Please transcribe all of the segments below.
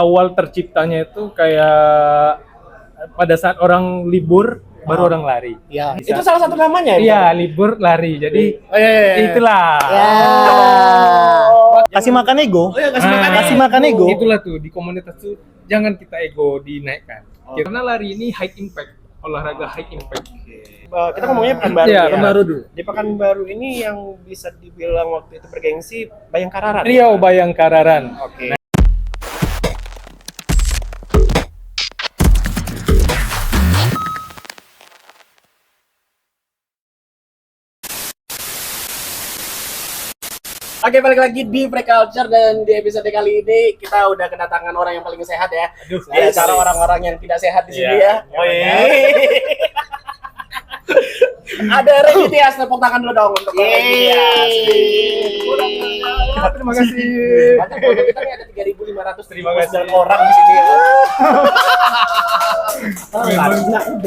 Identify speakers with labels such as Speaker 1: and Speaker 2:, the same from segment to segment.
Speaker 1: Awal terciptanya itu kayak pada saat orang libur baru orang lari.
Speaker 2: Ya, itu salah satu namanya ya?
Speaker 1: Iya, libur lari. Jadi
Speaker 2: Oh, iya.
Speaker 1: itulah.
Speaker 3: Ya. Kasih makan ego. Kasih makan ego.
Speaker 1: Itulah tuh di komunitas tuh jangan kita ego dinaikkan. Karena lari ini high impact, olahraga high impact.
Speaker 2: Kita ngomongnya Pekanbaru
Speaker 1: Iya,
Speaker 2: ya.
Speaker 1: Pekanbaru dulu.
Speaker 2: Di Pekanbaru ini yang bisa dibilang waktu itu bergengsi Bayangkara.
Speaker 1: Riau Bayangkararan.
Speaker 2: Oke. Oke, balik lagi di Free Culture dan di episode kali ini kita udah kedatangan orang yang paling sehat ya.
Speaker 1: Aduh,
Speaker 2: Di antara orang-orang yang tidak sehat di sini
Speaker 1: Iya.
Speaker 2: ya. Ada Rendy Tias, tepuk tangan dulu dong untuk Rendy Tias.
Speaker 1: Terima kasih.
Speaker 2: Banyak banget, kita nih ada 3.500
Speaker 1: Terima kasih.
Speaker 2: orang di sini.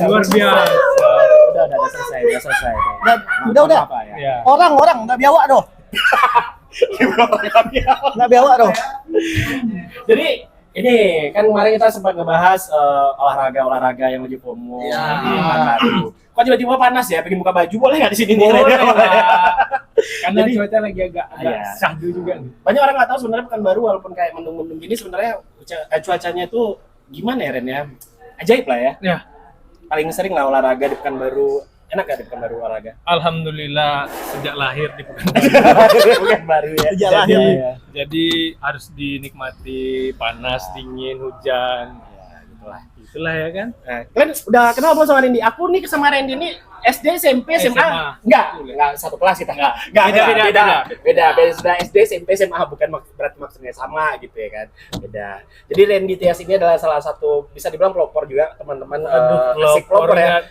Speaker 1: Luar biasa.
Speaker 2: Udah selesai.
Speaker 3: Udah.
Speaker 2: Apa ya?
Speaker 1: Ya.
Speaker 3: Orang nggak biawak doh. Nggak biawak doh.
Speaker 2: Jadi ini kan kemarin kita sempat ngebahas olahraga yang lagi promo di Pekanbaru. Kok tiba-tiba panas ya? Pengen buka baju boleh nggak di sini nih?
Speaker 1: Boleh lah. Karena
Speaker 2: Jadi-
Speaker 1: cuaca lagi agak
Speaker 2: Iya.
Speaker 1: syahdu juga nih.
Speaker 2: Banyak orang nggak tahu sebenarnya Pekanbaru walaupun kayak mendung-mendung gini sebenarnya cuacanya itu gimana ya Ren ya? Ajaib lah ya.
Speaker 1: Ya,
Speaker 2: Paling sering lah olahraga di Pekanbaru. Enak gak di Pekanbaru olahraga?
Speaker 1: alhamdulillah sejak lahir di Pekanbaru.
Speaker 2: Pekanbaru ya.
Speaker 3: Sejak lahir.
Speaker 2: Iya.
Speaker 1: Jadi harus dinikmati panas, dingin, hujan.
Speaker 2: Ya, gitulah.
Speaker 1: Itulah ya kan.
Speaker 2: Nah, kalian udah kenal belum sama Rendy? Aku nih sama Rendy nih SD, SMP, SMA.
Speaker 1: SMA.
Speaker 2: Enggak satu kelas kita. Enggak, beda. Sudah SD, SMP, SMA bukan berarti maksudnya sama gitu ya kan. Beda. Jadi Rendy Tias ini adalah salah satu bisa dibilang pelopor juga teman-teman asik pelopor ya.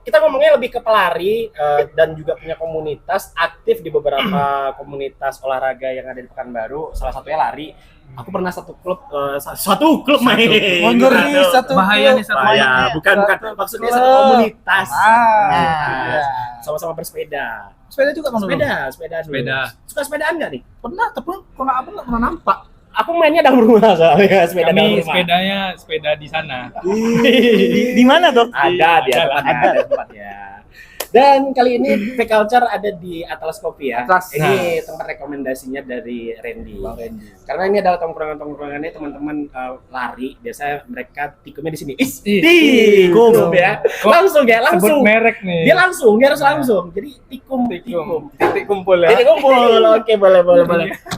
Speaker 2: Kita ngomongnya lebih ke pelari dan juga punya komunitas aktif di beberapa komunitas olahraga yang ada di Pekanbaru. Salah satunya lari. Aku pernah satu klub main.
Speaker 3: Ngeri satu.
Speaker 1: Bahaya nih satu.
Speaker 2: Bahaya, bukan. Maksudnya satu komunitas.
Speaker 3: Iya.
Speaker 2: Sama-sama bersepeda.
Speaker 3: Sepeda juga kan dulu.
Speaker 2: Sepeda.
Speaker 1: Sepeda.
Speaker 2: Suka sepedaan nggak nih?
Speaker 3: Pernah, tapi kalau apa nggak pernah nampak.
Speaker 2: Aku mainnya dalam rumah soalnya, sepeda dalam
Speaker 1: Kami
Speaker 2: rumah.
Speaker 1: sepedanya sepeda di sana.
Speaker 3: Di mana tuh?
Speaker 2: Ada tempat ya. Dan kali ini Free Culture ada di Atlas Coffee ya.
Speaker 3: Atlas.
Speaker 2: Ini tempat rekomendasinya dari Rendy. Karena ini adalah tongkrongannya teman-teman lari. Biasanya mereka tikumnya di sini. Tikum ya. Langsung.
Speaker 1: Sebut merek nih.
Speaker 2: Dia harus langsung. Jadi tikum.
Speaker 1: Titik kumpul ya.
Speaker 2: Jadi kumpul. Oke, boleh.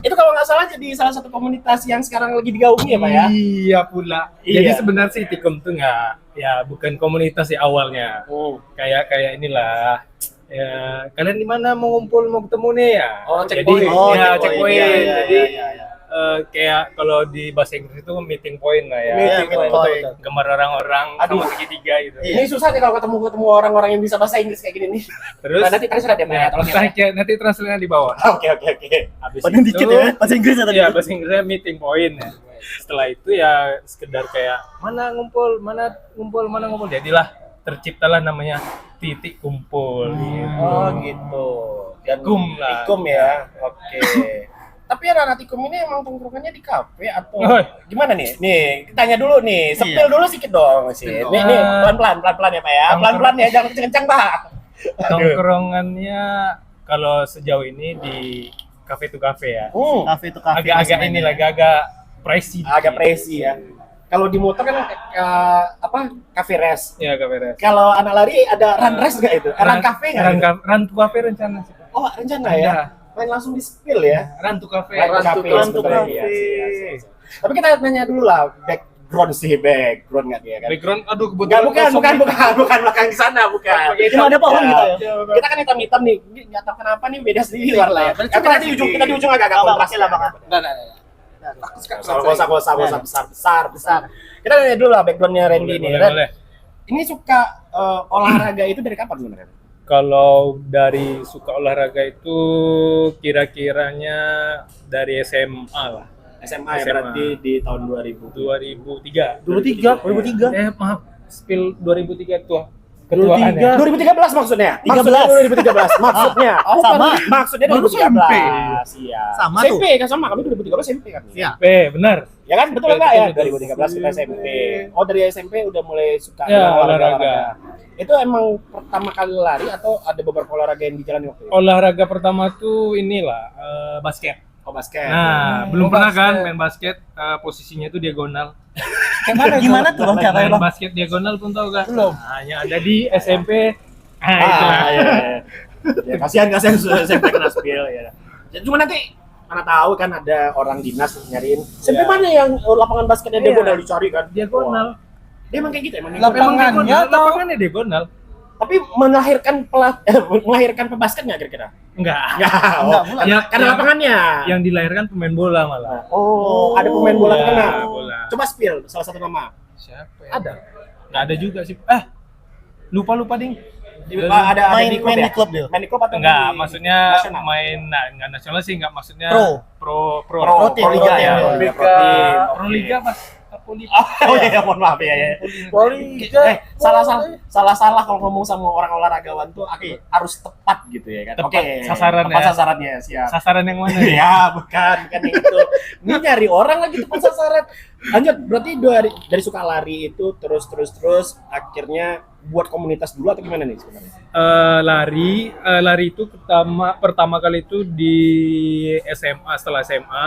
Speaker 2: Itu kalau nggak salah jadi salah satu komunitas yang sekarang lagi digaungi ya, Pak ya.
Speaker 1: Iya pula.
Speaker 2: Iya.
Speaker 1: Jadi sebenarnya sih Tikum tuh bukan komunitas sih awalnya. Kayak inilah. Ya, kalian di mana mau ngumpul mau ketemu nih ya?
Speaker 2: Oh,
Speaker 1: Jadi
Speaker 2: checkpoint.
Speaker 1: checkpoint.
Speaker 2: Iya.
Speaker 1: Jadi kayak kalau di bahasa Inggris itu meeting point lah ya.
Speaker 2: Meeting point.
Speaker 1: Gambar orang-orang
Speaker 2: Aduh.
Speaker 1: sama segitiga gitu.
Speaker 2: Ini susah nih kalau ketemu orang-orang yang bisa bahasa Inggris kayak gini nih.
Speaker 1: Terus
Speaker 2: Nah, nanti translate ya, Pak ya. Tolong ya.
Speaker 1: nanti translate di bawah.
Speaker 2: Oke.
Speaker 1: Habis
Speaker 3: Paling dikit ya, bahasa Inggris ya tadi.
Speaker 1: Iya, bahasa Inggrisnya meeting point ya. Setelah itu ya sekedar kayak mana ngumpul. Jadilah terciptalah namanya titik kumpul gitu.
Speaker 2: Oh, gitu. Dan
Speaker 1: Tikum lah.
Speaker 2: Tikum ya. Oke. Tapi anak Tikum ini emang tongkrongannya di kafe atau
Speaker 1: Oi.
Speaker 2: gimana nih? Nih, tanya dulu nih. Sepil dulu sedikit dong sih.
Speaker 1: Sepil.
Speaker 2: Nih, pelan-pelan ya, Pak ya. Pelan-pelan ya, jangan kenceng-kenceng, Pak.
Speaker 1: Tongkrongannya kalau sejauh ini di cafe to cafe ya.
Speaker 3: Kafe itu kafe.
Speaker 1: Agak ini lagi agak pricey.
Speaker 2: Agak presi ya. Kalau di motor kan cafe rest.
Speaker 1: Ya, cafe rest.
Speaker 2: Kalau anak lari ada run rest nggak itu? Run cafe nggak?
Speaker 1: Run,
Speaker 2: gitu?
Speaker 1: run to cafe rencana sih.
Speaker 2: Oh, rencana
Speaker 1: Ada.
Speaker 2: ya? Main langsung di spill ya?
Speaker 1: Run to cafe.
Speaker 2: Run to cafe.
Speaker 3: Run to
Speaker 2: sebenarnya,
Speaker 3: cafe.
Speaker 2: iya. Tapi kita nanya dulu lah, background nggak dia kan?
Speaker 1: Background, aduh
Speaker 2: Bukan,
Speaker 1: kebetulan
Speaker 2: bukan belakang di sana, bukan.
Speaker 3: Cuma ada pohon gitu ya.
Speaker 2: Kita kan hitam-hitam nih, nggak tahu kenapa nih beda sendiri warna ya. Kita di ujung agak kontras
Speaker 3: lah, Bang.
Speaker 2: Gak usah besar. Kita nanya dulu lah backgroundnya Rendy nih. Ren,
Speaker 1: boleh.
Speaker 2: ini suka olahraga itu dari kapan sebenarnya?
Speaker 1: Kalau dari suka olahraga itu kira-kiranya dari SMA lah.
Speaker 2: SMA ya, berarti di tahun 2000.
Speaker 1: 2003.
Speaker 3: 2003.
Speaker 1: Maaf, spill 2003 tuh ketuaan ya.
Speaker 2: 2013 maksudnya.
Speaker 3: 13.
Speaker 2: Maksudnya 2013 maksudnya.
Speaker 3: Sama.
Speaker 2: Maksudnya
Speaker 4: Baru
Speaker 2: 2013. Iya.
Speaker 3: Sama tuh.
Speaker 2: SMP kan sama kami 2013 SMP kan.
Speaker 3: Iya.
Speaker 1: Benar.
Speaker 2: Ya kan betul enggak ya?
Speaker 1: Betul,
Speaker 2: 2013 kita SMP. Oh dari SMP udah mulai suka
Speaker 1: Ya,
Speaker 2: dengan
Speaker 1: olahraga.
Speaker 2: Itu emang pertama kali lari atau ada beberapa olahraga yang dijalani waktu itu?
Speaker 1: Olahraga pertama tuh inilah basket.
Speaker 2: Oh basket.
Speaker 1: Nah, belum pernah kan main basket, posisinya itu diagonal.
Speaker 3: Gimana tuh Bang caranya
Speaker 1: Main
Speaker 3: Bang?
Speaker 1: basket diagonal pun tahu gak? Belum. Hanya ada di SMP. Nah, itu.
Speaker 2: Iya. Ya, kasihan SMP kena spill ya. Ya, cuma nanti mana tahu kan ada orang dinas nyariin. SMP
Speaker 1: Iya.
Speaker 2: mana yang lapangan basketnya
Speaker 1: Iya.
Speaker 2: diagonal dicari kan?
Speaker 1: Diagonal.
Speaker 2: Wah. Dia emang kayak gitu emang.
Speaker 1: Lapangannya
Speaker 4: Lapangannya
Speaker 1: lapangannya diagonal.
Speaker 2: Tapi melahirkan pebasket nggak kira-kira?
Speaker 1: Enggak.
Speaker 2: Enggak. Karena lapangannya.
Speaker 1: Yang dilahirkan pemain bola malah.
Speaker 2: Oh, ada pemain bola
Speaker 1: Ya,
Speaker 2: terkenal.
Speaker 1: bola.
Speaker 2: Coba spill salah satu nama.
Speaker 1: Siapa ya?
Speaker 2: Ada.
Speaker 1: Enggak ada juga sih. Lupa ding.
Speaker 2: Ada
Speaker 3: Main
Speaker 2: di klub ya?
Speaker 3: di klub dia.
Speaker 2: Main di klub atau
Speaker 1: Enggak,
Speaker 2: di
Speaker 1: maksudnya
Speaker 2: nasional?
Speaker 1: main enggak nasional sih, enggak maksudnya
Speaker 3: Pro.
Speaker 2: Pro
Speaker 3: tim,
Speaker 2: Liga
Speaker 3: pro
Speaker 2: ya.
Speaker 3: tim.
Speaker 2: Pro tim.
Speaker 1: Pro Liga pas Pro Liga.
Speaker 2: Oh iya, mohon maaf ya. Salah kalau ngomong sama orang olahragawan tuh harus tepat gitu ya kan.
Speaker 1: Tepat sasaran
Speaker 2: tepat
Speaker 1: ya.
Speaker 2: sasarannya, siap.
Speaker 1: Sasaran yang mana?
Speaker 2: Ya, bukan yang itu. Ini nyari orang lagi tepat sasaran. Lanjut, berarti dari suka lari itu terus akhirnya buat komunitas dulu atau gimana nih sebenarnya?
Speaker 1: Lari itu pertama kali itu di SMA, setelah SMA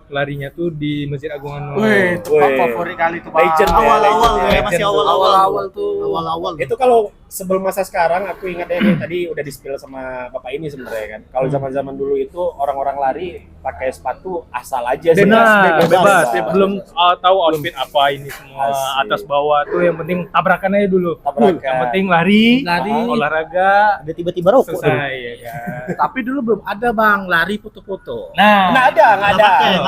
Speaker 1: larinya tuh di Masjid Agung Anwar.
Speaker 4: Wih, tempat favorit kali tuh, Bang.
Speaker 2: Legend ya,
Speaker 3: Awal-awal
Speaker 2: legend
Speaker 3: ya, masih awal-awal.
Speaker 4: Awal-awal tuh.
Speaker 3: Awal-awal.
Speaker 2: Itu kalau sebelum masa sekarang aku ingatnya ini tadi udah di-spill sama Bapak ini sebenarnya kan. Kalau zaman-zaman dulu itu orang-orang lari pakai sepatu asal aja sih.
Speaker 1: Benar, bebas.
Speaker 2: Bebas.
Speaker 1: Belum tahu outfit apa ini semua.
Speaker 2: Asik.
Speaker 1: Atas bawah tuh yang penting tabrakan aja dulu.
Speaker 2: Tabrakan.
Speaker 1: Yang penting lari, olahraga,
Speaker 3: Ada tiba-tiba rokok dulu.
Speaker 1: selesai ya kan.
Speaker 4: Tapi dulu belum ada, Bang, lari foto-foto.
Speaker 1: Nah,
Speaker 2: Nggak ada.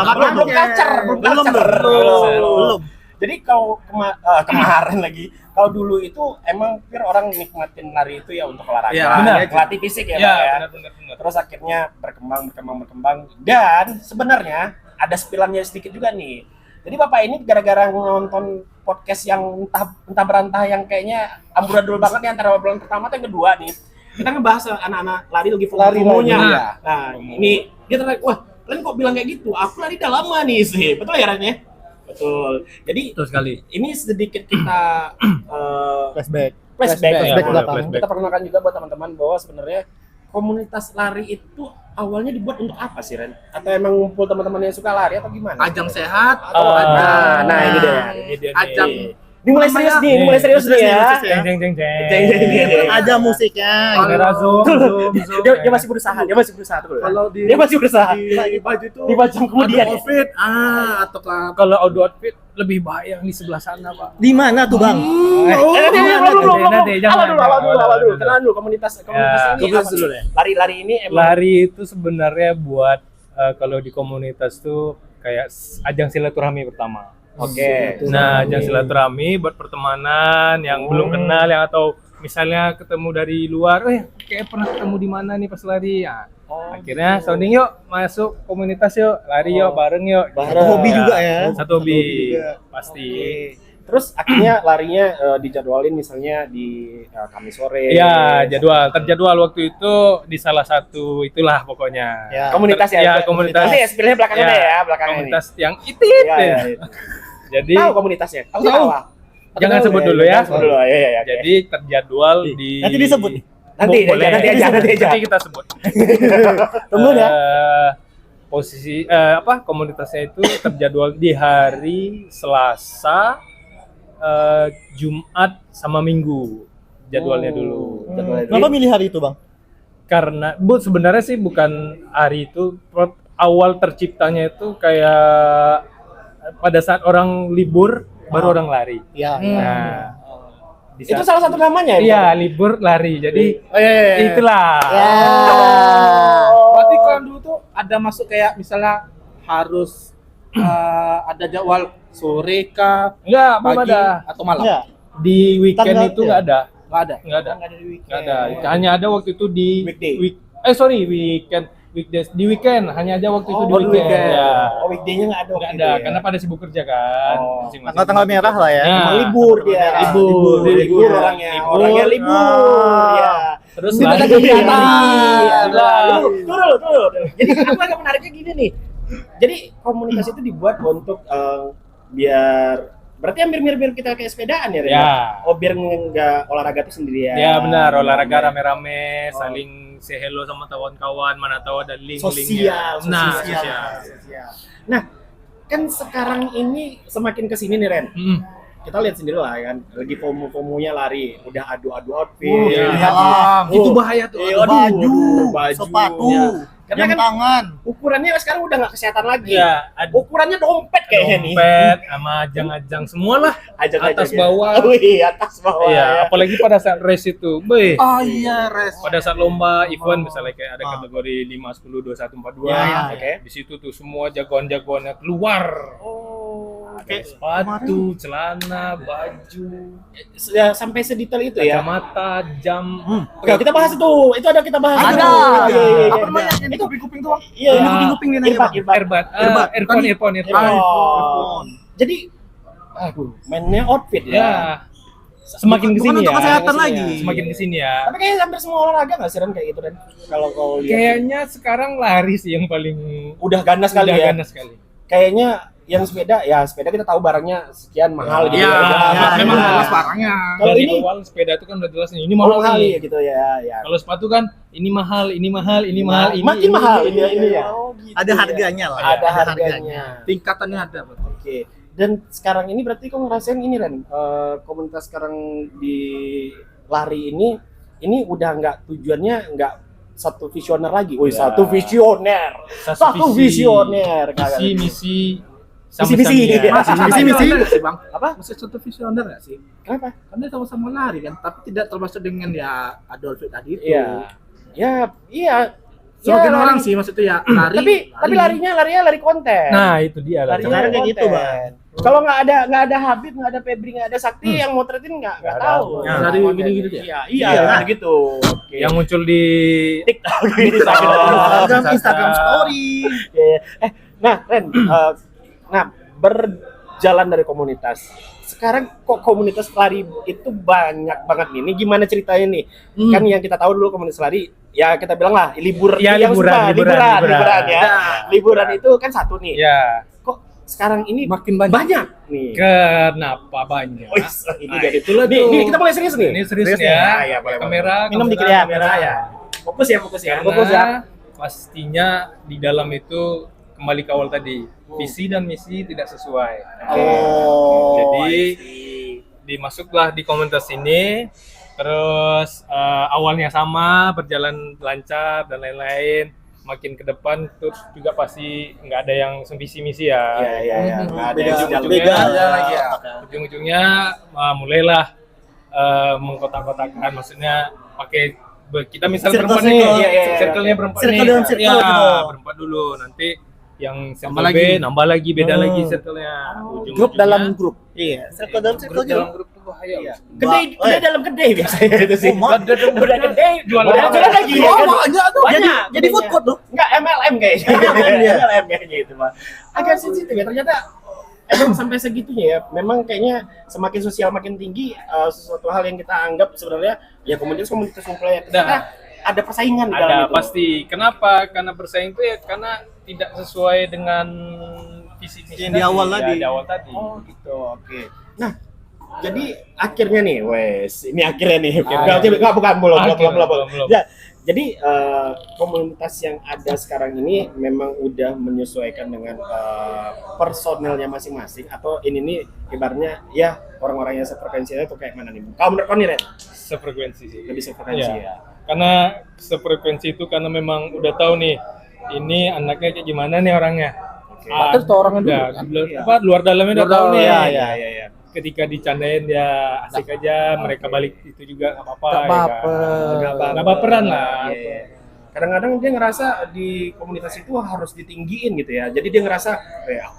Speaker 2: Belum culture, belum. Jadi kalau kemarin lagi, kalau dulu itu emang orang nikmatin lari itu ya untuk olahraga,
Speaker 4: Iya,
Speaker 1: benar.
Speaker 2: melatih fisik ya,
Speaker 1: ya,
Speaker 2: Pak, ya.
Speaker 1: benar.
Speaker 2: Terus akhirnya berkembang dan sebenarnya ada spillannya sedikit juga nih. Jadi Bapak ini gara-gara nonton podcast yang entah berantah yang kayaknya amburadul banget nih antara bulan pertama atau yang kedua nih. Kita ngebahas anak-anak lari lagi FOMO-nya. Nah, ini dia tertarik, wah, kalian kok bilang kayak gitu? Aku lari udah lama nih sih. Betul ya Ran ya? Betul. Jadi
Speaker 1: Betul sekali.
Speaker 2: ini sedikit kita
Speaker 3: Flashback.
Speaker 2: flashback
Speaker 1: Ya,
Speaker 3: Flashback
Speaker 1: boleh,
Speaker 3: belakang.
Speaker 1: flashback.
Speaker 2: kita perkenalkan juga buat teman-teman bahwa sebenarnya komunitas lari itu awalnya dibuat untuk apa sih Ren? Atau emang ngumpul teman-teman yang suka lari atau gimana?
Speaker 4: Ajang sehat atau
Speaker 2: Nah ini dia.
Speaker 1: Ini dia
Speaker 4: ajang
Speaker 1: nih.
Speaker 2: Ini mulai serius nih, ini mulai serius nih ya.
Speaker 1: Jeng.
Speaker 3: Ada musiknya.
Speaker 1: Kamera zoom.
Speaker 2: Dia masih berusaha tuh.
Speaker 4: kalau
Speaker 2: Dia masih berusaha.
Speaker 4: di baju itu
Speaker 2: Di baju kemudian.
Speaker 4: ada outfit atau
Speaker 1: Kalau audio outfit lebih baik yang di sebelah sana, Pak.
Speaker 3: Di mana tuh Bang?
Speaker 1: Nanti, jangan.
Speaker 2: Awal dulu. Kenalan dulu komunitas ini.
Speaker 1: komunitas
Speaker 2: apa
Speaker 1: dulu
Speaker 2: sih?
Speaker 1: ya.
Speaker 2: Lari ini emang
Speaker 1: Lari itu sebenarnya buat kalau di komunitas tuh kayak ajang silaturahmi pertama.
Speaker 2: Oke.
Speaker 1: Nah, ajang silaturahmi buat pertemanan yang belum kenal yang atau misalnya ketemu dari luar, kayak pernah ketemu di mana nih pas lari ya. Akhirnya sounding yuk masuk komunitas yuk, lari yuk bareng yuk.
Speaker 3: Satu hobi juga ya.
Speaker 1: Satu hobi
Speaker 3: juga.
Speaker 1: pasti.
Speaker 2: Terus akhirnya larinya dijadwalin misalnya di Kamis sore.
Speaker 1: Iya, terjadwal waktu itu di salah satu itulah pokoknya.
Speaker 3: Ya.
Speaker 2: Komunitas ya.
Speaker 1: Ya, komunitas.
Speaker 2: Nanti spillnya belakangnya deh ya, belakangnya nih.
Speaker 1: Komunitas yang itu.
Speaker 2: Iya.
Speaker 1: Jadi
Speaker 2: Tahu komunitasnya? Aku
Speaker 1: Tahu.
Speaker 2: tahu.
Speaker 1: Jangan sebut dulu ya.
Speaker 2: Sebut dulu. Iya.
Speaker 1: jadi terjadwal di
Speaker 3: Nanti disebut nih.
Speaker 2: Nanti
Speaker 1: Boleh.
Speaker 2: aja.
Speaker 1: Nanti kita sebut.
Speaker 3: Tunggu ya.
Speaker 1: Posisi komunitasnya itu terjadwal di hari Selasa, Jumat sama Minggu jadwalnya dulu.
Speaker 3: Kenapa milih hari itu Bang?
Speaker 1: Karena sebenarnya sih bukan hari itu, awal terciptanya itu kayak pada saat orang libur baru orang lari.
Speaker 3: Iya.
Speaker 1: Nah, di
Speaker 2: Itu
Speaker 1: saat-
Speaker 2: salah satu namanya ya?
Speaker 1: Iya, libur lari. Jadi
Speaker 2: Iya.
Speaker 1: itulah.
Speaker 3: Ya.
Speaker 4: berarti kalau dulu tuh ada masuk kayak misalnya harus ada jadwal sore kah,
Speaker 1: Enggak, belum
Speaker 4: pagi
Speaker 1: ada.
Speaker 4: atau malam?
Speaker 3: Iya.
Speaker 1: Di weekend
Speaker 3: Tanggal-
Speaker 1: itu nggak ada.
Speaker 4: Nggak ada.
Speaker 1: Nggak ada.
Speaker 2: Nggak ada di weekend.
Speaker 1: Nggak ada. Hanya ada waktu itu di
Speaker 2: Weekday.
Speaker 1: weekend. weekdays di weekend, hanya aja waktu itu di
Speaker 2: Oh, di
Speaker 1: weekend.
Speaker 2: weekend.
Speaker 1: Ya.
Speaker 2: Oh, weekday-nya nggak ada.
Speaker 1: Nggak
Speaker 2: waktu
Speaker 1: ada,
Speaker 2: itu ya?
Speaker 1: karena pada sibuk kerja kan.
Speaker 2: Oh.
Speaker 1: Masing-masing.
Speaker 3: Tanggal-tanggal merah lah ya.
Speaker 1: Nah,
Speaker 2: Emang libur dia.
Speaker 1: Libur.
Speaker 2: Libur orangnya.
Speaker 1: Libur.
Speaker 2: Orangnya libur.
Speaker 3: Ah.
Speaker 2: Ya.
Speaker 1: Terus
Speaker 2: Kita
Speaker 1: lari.
Speaker 2: lagi lari.
Speaker 1: Lah.
Speaker 2: Tuh. Jadi aku agak menariknya gini nih. Jadi komunitas itu dibuat untuk biar berarti hampir mirip kita kayak sepedaan ya, Ren?
Speaker 1: Ya.
Speaker 2: Oh, biar nggak olahraga tuh sendirian.
Speaker 1: Ya benar, olahraga rame-rame, saling say hello sama kawan-kawan, mana tahu ada link-linknya.
Speaker 2: Sosial. Nah, kan sekarang ini semakin kesini nih, Ren.
Speaker 1: Mm.
Speaker 2: Kita lihat sendiri lah kan, lagi FOMO-FOMO-nya lari, udah adu-adu outfit.
Speaker 1: Oh, iya.
Speaker 4: Itu bahaya tuh.
Speaker 2: Iya,
Speaker 3: Baju,
Speaker 2: baju,
Speaker 3: sepatu,
Speaker 2: ya. Karena
Speaker 3: jam
Speaker 2: kan
Speaker 3: tangan.
Speaker 2: ukurannya sekarang udah nggak kesehatan lagi.
Speaker 1: Ya, ada
Speaker 2: Ukurannya dompet kayaknya nih.
Speaker 1: dompet sama ajang-ajang semua lah.
Speaker 2: Ajak-ajak
Speaker 1: Atas
Speaker 2: ya.
Speaker 1: bawah.
Speaker 2: Wih, atas bawah.
Speaker 1: Iya,
Speaker 2: ya.
Speaker 1: apalagi pada saat race itu. Beuh.
Speaker 4: Oh iya, res.
Speaker 1: Pada saat lomba event misalnya kayak ada kategori 5, 10, 21, 42.
Speaker 3: Ya.
Speaker 2: Oke.
Speaker 1: Di situ tuh semua jagoan-jagoannya keluar. Ada sepatu, celana, baju,
Speaker 2: Ya, sampai sedetail itu ya.
Speaker 1: kacamata, jam.
Speaker 2: Oke, kita bahas itu. Itu ada kita bahas.
Speaker 3: Ada.
Speaker 2: itu. Iya.
Speaker 4: Apa namanya yang di kuping-kuping tuh, Bang?
Speaker 2: Iya,
Speaker 1: Ini
Speaker 2: kuping-kuping nih nanya, Bang.
Speaker 1: Earbud, earphone.
Speaker 2: Jadi, aduh, mainnya outfit ya.
Speaker 1: Ya. Semakin
Speaker 3: Bukan
Speaker 1: kesini
Speaker 3: untuk
Speaker 1: ya.
Speaker 3: kesehatan
Speaker 2: Kesini
Speaker 3: lagi.
Speaker 2: ya.
Speaker 1: Semakin kesini ya.
Speaker 2: Tapi kayaknya hampir semua olahraga nggak sih, Ren, kayak gitu, Ren? Kalau kau lihat.
Speaker 1: Kayaknya sekarang lari sih yang paling
Speaker 2: Udah ganas kali
Speaker 1: udah
Speaker 2: ya.
Speaker 1: ganas sekali.
Speaker 2: Kayaknya yang sepeda, ya sepeda kita tahu barangnya sekian mahal gitu.
Speaker 4: Iya,
Speaker 2: ya.
Speaker 4: memang
Speaker 1: Iya.
Speaker 4: jelas barangnya.
Speaker 2: Kalau
Speaker 1: Dari
Speaker 2: ini
Speaker 1: awal sepeda itu kan udah jelas nih, ini
Speaker 2: mahal
Speaker 1: mahal
Speaker 2: kali
Speaker 1: nih.
Speaker 2: ya gitu ya.
Speaker 1: Kalau sepatu kan ini mahal, ini mahal, ini mahal, ini
Speaker 2: makin mahal
Speaker 1: ini
Speaker 2: ya. Oh, gitu
Speaker 3: Ada
Speaker 2: ya.
Speaker 3: harganya lah. ya.
Speaker 2: Ada harganya.
Speaker 4: Tingkatannya ada, betul.
Speaker 2: Oke. Dan sekarang ini berarti kau ngerasain ini, Ren, komunitas sekarang di lari ini udah nggak tujuannya nggak satu visioner lagi. Wih,
Speaker 1: Ya.
Speaker 2: satu visioner. Satu visioner.
Speaker 1: Misi
Speaker 2: Misi-misi.
Speaker 1: ya.
Speaker 2: Misi-misi.
Speaker 4: Visioner nggak sih, Bang?
Speaker 2: Apa?
Speaker 4: Masih satu visioner nggak sih?
Speaker 2: Kenapa?
Speaker 4: Karena sama-sama lari kan, tapi tidak termasuk dengan ya Adolf tadi itu.
Speaker 2: Iya. Ya, iya.
Speaker 4: Sebagian
Speaker 2: Ya,
Speaker 4: orang
Speaker 2: lari.
Speaker 4: sih maksudnya ya lari.
Speaker 2: Tapi larinya lari konten.
Speaker 1: Nah, itu dia lah.
Speaker 2: Larinya
Speaker 3: sekarang
Speaker 2: lari
Speaker 3: kayak gitu,
Speaker 2: konten.
Speaker 3: Bang.
Speaker 2: Kalau nggak ada Habib, nggak ada Febri, nggak ada Sakti yang motretin nggak
Speaker 1: Nggak
Speaker 2: tahu.
Speaker 1: ada.
Speaker 4: Nah, lari gini-gini dia.
Speaker 2: Iya,
Speaker 3: Iya.
Speaker 2: iya, gitu. Oke.
Speaker 1: Yang muncul di
Speaker 2: TikTok,
Speaker 3: Instagram story.
Speaker 2: Iya, iya. Nah, Ren, nah berjalan dari komunitas. Sekarang kok komunitas lari itu banyak banget nih. Ini gimana ceritanya nih? Kan yang kita tahu dulu komunitas lari, ya kita bilang lah libur
Speaker 1: Ya,
Speaker 2: yang
Speaker 1: liburan,
Speaker 2: suka,
Speaker 1: liburan.
Speaker 2: liburan ya.
Speaker 1: Ya.
Speaker 2: Liburan itu kan satu nih.
Speaker 1: ya.
Speaker 2: Kok sekarang ini
Speaker 4: Makin banyak.
Speaker 2: banyak nih.
Speaker 1: Kenapa banyak?
Speaker 2: Wih, ini
Speaker 1: Nah,
Speaker 2: dia.
Speaker 1: itulah
Speaker 2: Nih,
Speaker 1: tuh.
Speaker 2: nih kita mulai serius nih.
Speaker 1: Ini serius
Speaker 2: nih.
Speaker 1: ya.
Speaker 2: Ya, boleh,
Speaker 1: Kamera,
Speaker 3: Minum dikit ya.
Speaker 1: kamera ya.
Speaker 2: Fokus ya, fokus ya.
Speaker 1: Karena
Speaker 2: Fokus ya.
Speaker 1: pastinya di dalam itu kembali ke awal tadi, visi dan misi tidak sesuai.
Speaker 3: Oh.
Speaker 1: Jadi dimasuklah di komunitas ini, terus awalnya sama, berjalan lancar dan lain-lain. Makin ke depan terus juga pasti nggak ada yang visi misi ya.
Speaker 2: Iya, iya, iya. Nggak ada
Speaker 3: Beda,
Speaker 2: yang
Speaker 1: ujung-ujungnya
Speaker 3: beda
Speaker 1: ada
Speaker 3: lagi ya.
Speaker 1: Ujung-ujungnya mulailah mengkotak-kotakan, maksudnya pakai kita misalnya
Speaker 3: Circle,
Speaker 1: berempat nih,
Speaker 3: circle.
Speaker 2: Iya, iya, iya.
Speaker 1: circle-nya berempat
Speaker 3: Circle
Speaker 1: nih.
Speaker 3: dalam circle
Speaker 1: Ya,
Speaker 3: gitu.
Speaker 1: berempat dulu, nanti yang circle
Speaker 4: Nambah
Speaker 1: B
Speaker 4: lagi.
Speaker 1: nambah lagi, beda
Speaker 3: Hmm.
Speaker 1: lagi circle-nya.
Speaker 2: Grup dalam grup.
Speaker 3: Iya, circle dalam circle
Speaker 1: dalam
Speaker 3: juga.
Speaker 1: grup tuh bahaya.
Speaker 2: Iya.
Speaker 1: Bos.
Speaker 2: Kedai, kedai dalam kedai biasanya itu sih.
Speaker 3: Oh, mak.
Speaker 2: Udah kedai,
Speaker 1: Jualan
Speaker 2: udah
Speaker 1: apa?
Speaker 2: lagi ya
Speaker 3: Oh,
Speaker 2: kan?
Speaker 3: banyak tuh.
Speaker 2: Banyak.
Speaker 3: Jadi food court tuh.
Speaker 2: Enggak MLM kayaknya. MLM kayaknya itu, Pak. Agak sensitif ya ternyata. Emang sampai segitunya ya. Memang kayaknya semakin sosial makin tinggi, sesuatu hal yang kita anggap sebenarnya ya komunitas ngumpulnya. Karena ada persaingan di dalam
Speaker 1: Ada
Speaker 2: itu.
Speaker 1: pasti. Kenapa? Karena bersaing itu ya karena tidak sesuai dengan visi misi
Speaker 3: Yang di awal tadi.
Speaker 1: Di awal tadi.
Speaker 2: Oh gitu, oke. Nah, jadi akhirnya nih, wes, ini akhirnya nih. Oke, enggak bukan belum. Ya, jadi komunitas yang ada sekarang ini memang udah menyesuaikan dengan personelnya masing-masing atau ini nih ibaratnya ya orang-orang yang sefrekuensinya itu kayak mana nih? Kalau menurut kau nih, Ren?
Speaker 1: Sefrekuensi sih.
Speaker 2: Lebih sefrekuensi
Speaker 1: Iya.
Speaker 2: ya.
Speaker 1: Karena sefrekuensi itu karena memang udah tahu nih ini anaknya kayak gimana nih orangnya.
Speaker 2: Oke.
Speaker 4: Patut tuh orangnya dulu,
Speaker 1: Udah,
Speaker 4: kan?
Speaker 1: luar dalamnya udah
Speaker 4: Luar
Speaker 1: tahu nih.
Speaker 4: dalam,
Speaker 2: Iya.
Speaker 1: Ketika dicandain ya asik aja, mereka balik itu juga nggak apa-apa.
Speaker 4: Nggak
Speaker 1: ya
Speaker 4: baper.
Speaker 1: kan? Nggak baperan lah.
Speaker 2: Iya. Kadang-kadang dia ngerasa di komunitas itu harus ditinggiin gitu ya. Jadi dia ngerasa,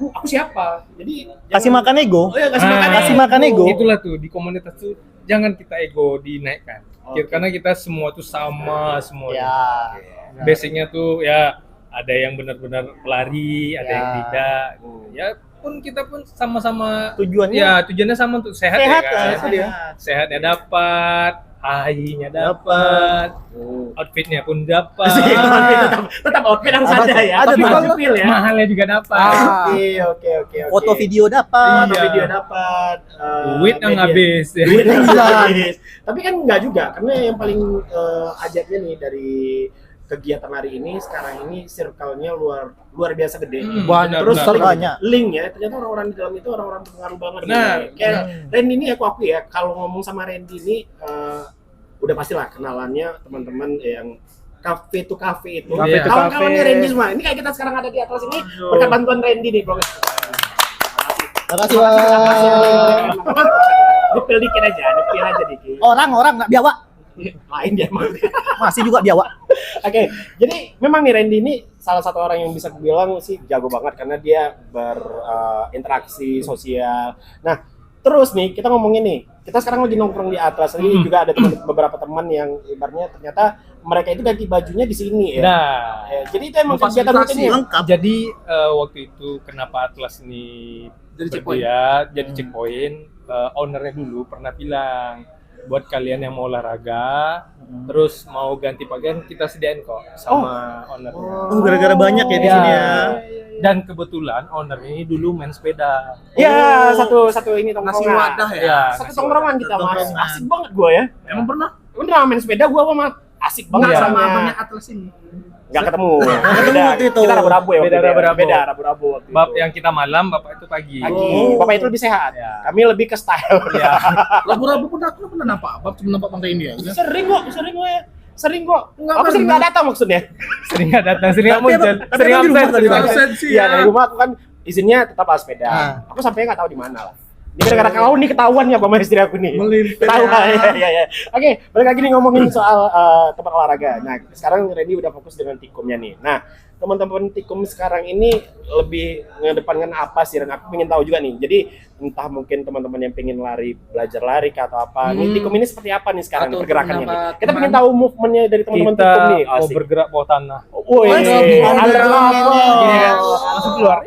Speaker 2: aku siapa? Jadi
Speaker 3: Kasih makan ego.
Speaker 2: Oh ya, kasih
Speaker 1: Nah,
Speaker 2: makan.
Speaker 3: kasih makan ego.
Speaker 1: Itulah tuh di komunitas tuh jangan kita ego dinaikkan.
Speaker 2: Oke.
Speaker 1: Karena kita semua tuh sama semua.
Speaker 3: Ya.
Speaker 1: Basicnya tuh ya ada yang benar-benar pelari, ada yang tidak. Ya pun kita pun sama-sama tujuannya sama untuk sehat,
Speaker 3: Sehat,
Speaker 1: ya kan.
Speaker 3: itu dia.
Speaker 1: Sehatnya dapat, AI-nya dapat, outfitnya pun dapat.
Speaker 2: tetap outfit harus ada ya.
Speaker 3: Ada
Speaker 2: Tapi
Speaker 3: tuh.
Speaker 2: baju feel ya.
Speaker 1: Mahalnya juga dapat.
Speaker 2: Oke.
Speaker 3: Foto video dapat.
Speaker 2: Foto
Speaker 1: Iya.
Speaker 2: video dapat.
Speaker 1: Duit yang
Speaker 2: media.
Speaker 1: habis.
Speaker 2: Duit yang
Speaker 3: Iya.
Speaker 2: habis. Tapi kan enggak juga, karena yang paling ajaknya nih dari kegiatan hari ini sekarang ini circle-nya luar biasa gede.
Speaker 1: Banyak,
Speaker 2: Terus
Speaker 1: benar.
Speaker 3: Banyak.
Speaker 2: linknya ternyata orang-orang di dalam itu orang-orang berpengaruh banget.
Speaker 1: Benar.
Speaker 2: Nih. Kayak Randy ini aku ya, kalau ngomong sama Randy ini udah pastilah kenalannya teman-teman yang cafe to cafe itu.
Speaker 1: Cafe to
Speaker 2: Kawan-kawannya
Speaker 1: cafe.
Speaker 2: Randy semua. Ini kayak kita sekarang ada di atas ini berkat bantuan Randy nih, Bro.
Speaker 3: Makasih Bang.
Speaker 2: Dipil dikit aja dikit.
Speaker 3: Orang nggak biawak.
Speaker 2: Lain dia maksudnya.
Speaker 3: Masih juga biawak.
Speaker 2: Oke, jadi memang nih Randy ini salah satu orang yang bisa bilang sih jago banget karena dia berinteraksi sosial. Nah, terus nih kita ngomongin nih, kita sekarang lagi nongkrong di Atlas. Ini juga ada beberapa teman yang ibaratnya ternyata mereka itu ganti bajunya di sini ya.
Speaker 1: Nah,
Speaker 2: Ya, jadi itu emang kegiatan rutinnya.
Speaker 3: Lengkap.
Speaker 1: jadi waktu itu kenapa Atlas ini
Speaker 4: Jadi
Speaker 1: bergeliat, jadi checkpoint, ownernya dulu pernah bilang buat kalian yang mau olahraga, terus mau ganti pakaian kita sediain kok sama ownernya.
Speaker 3: Gara-gara banyak ya di
Speaker 1: Iya.
Speaker 3: sini ya.
Speaker 1: Dan kebetulan owner ini dulu main sepeda.
Speaker 2: Ya, satu ini tongkrongan.
Speaker 4: Nasi wadah ya.
Speaker 1: Ya,
Speaker 2: Satu
Speaker 1: nasi
Speaker 2: tongkrongan
Speaker 1: wadah.
Speaker 2: kita Mas.
Speaker 3: Tongkrongan.
Speaker 2: Asik banget gua ya.
Speaker 4: Emang pernah?
Speaker 2: Bener main sepeda gua sama asik banget
Speaker 1: Iya.
Speaker 4: Sama
Speaker 2: sama
Speaker 4: abangnya Atlas ini.
Speaker 2: Enggak ketemu.
Speaker 3: ketemu waktu itu.
Speaker 2: Kita rabu-rabu ya.
Speaker 1: Beda
Speaker 2: waktu itu ya.
Speaker 1: rabu-rabu.
Speaker 2: Beda rabu-rabu waktu
Speaker 1: Bab
Speaker 2: itu.
Speaker 1: yang kita malam, bapak itu pagi.
Speaker 2: Pagi.
Speaker 3: Oh.
Speaker 2: Bapak itu lebih sehat.
Speaker 1: Ya.
Speaker 2: Kami lebih ke style.
Speaker 1: Ya.
Speaker 4: Rabu-rabu pun aku pernah nampak abang, cuma nampak pantai India.
Speaker 2: Sering kok ya. Sering kok.
Speaker 4: Enggak
Speaker 2: Aku sering
Speaker 4: pernah.
Speaker 2: nggak datang maksudnya.
Speaker 1: Sering nggak datang, sering nggak
Speaker 3: Tapi
Speaker 1: muncul,
Speaker 3: tapi
Speaker 1: sering
Speaker 3: abang di rumah
Speaker 1: absen.
Speaker 3: tadi,
Speaker 1: sering
Speaker 3: Bang.
Speaker 1: absen.
Speaker 4: Absen sih
Speaker 2: Iya,
Speaker 4: ya.
Speaker 2: dari rumah aku kan izinnya tetap bawa sepeda.
Speaker 3: Ah.
Speaker 2: Aku sampainya nggak tahu di mana lah. Ini gara-gara kau nih ketahuan ya sama istri aku nih.
Speaker 4: Melimpir
Speaker 2: Ketahuan
Speaker 4: ya.
Speaker 2: ya. Oke, balik lagi nih ngomongin soal tempat olahraga. Nah, sekarang Randy udah fokus dengan tikumnya nih. Nah, teman-teman tikum sekarang ini lebih mengedepankan apa sih? Dan aku pengen tahu juga nih. Jadi entah mungkin teman-teman yang pengen lari, belajar lari kah atau apa. Nih tikum ini seperti apa nih sekarang
Speaker 4: Atau
Speaker 2: pergerakannya nih?
Speaker 4: pendapat
Speaker 2: Kita pengen
Speaker 4: teman.
Speaker 2: tahu movementnya dari teman-teman
Speaker 1: Kita
Speaker 2: tikum nih.
Speaker 1: mau bergerak bawah tanah.
Speaker 2: Woi,
Speaker 3: Waduh,
Speaker 2: ada
Speaker 3: waduh,
Speaker 2: apa?
Speaker 3: waduh.
Speaker 1: Gini kan, langsung keluar.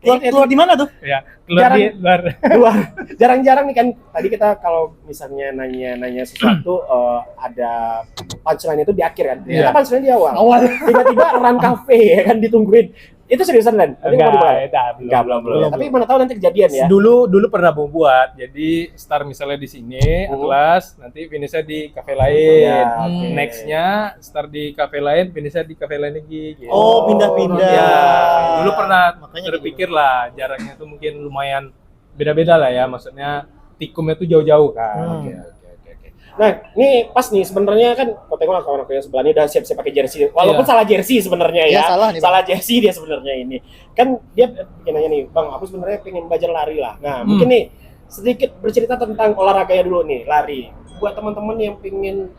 Speaker 3: Keluar di mana tuh?
Speaker 1: Ya, keluar di luar.
Speaker 2: Luar. Jarang-jarang nih kan tadi kita kalau misalnya nanya sesuatu ada punchline itu di akhir kan.
Speaker 1: Iya.
Speaker 2: Kita punchline di awal. Tiba-tiba run cafe ya kan ditungguin. Itu seriusan kan? Tadi mau dimulai?
Speaker 1: Enggak,
Speaker 2: Belum. Tapi mana tahu nanti kejadian ya.
Speaker 1: Dulu pernah mau buat. Jadi start misalnya di sini, Atlas, nanti finishnya di kafe lain.
Speaker 2: Ya, oke.
Speaker 1: Nextnya start di kafe lain, finishnya di kafe lain lagi. Gitu.
Speaker 3: Oh, pindah-pindah.
Speaker 1: Ya, dulu pernah
Speaker 3: Makanya
Speaker 1: terpikir lah, jaraknya tuh mungkin lumayan beda-beda lah ya. Maksudnya tikumnya tuh jauh-jauh kan.
Speaker 2: Oke. Nah, ini pas nih sebenarnya kan kau tengok lah kawan aku yang sebelah ini udah siap-siap pakai jersey. Walaupun
Speaker 1: Iya.
Speaker 2: salah jersey sebenarnya ya.
Speaker 3: Iya, salah nih, Bang.
Speaker 2: Salah jersey dia sebenarnya ini. Kan dia bikin nanya nih, "Bang, aku sebenarnya pengen belajar lari lah." Nah, mungkin nih sedikit bercerita tentang olahraganya dulu nih, lari. Buat teman-teman yang pengen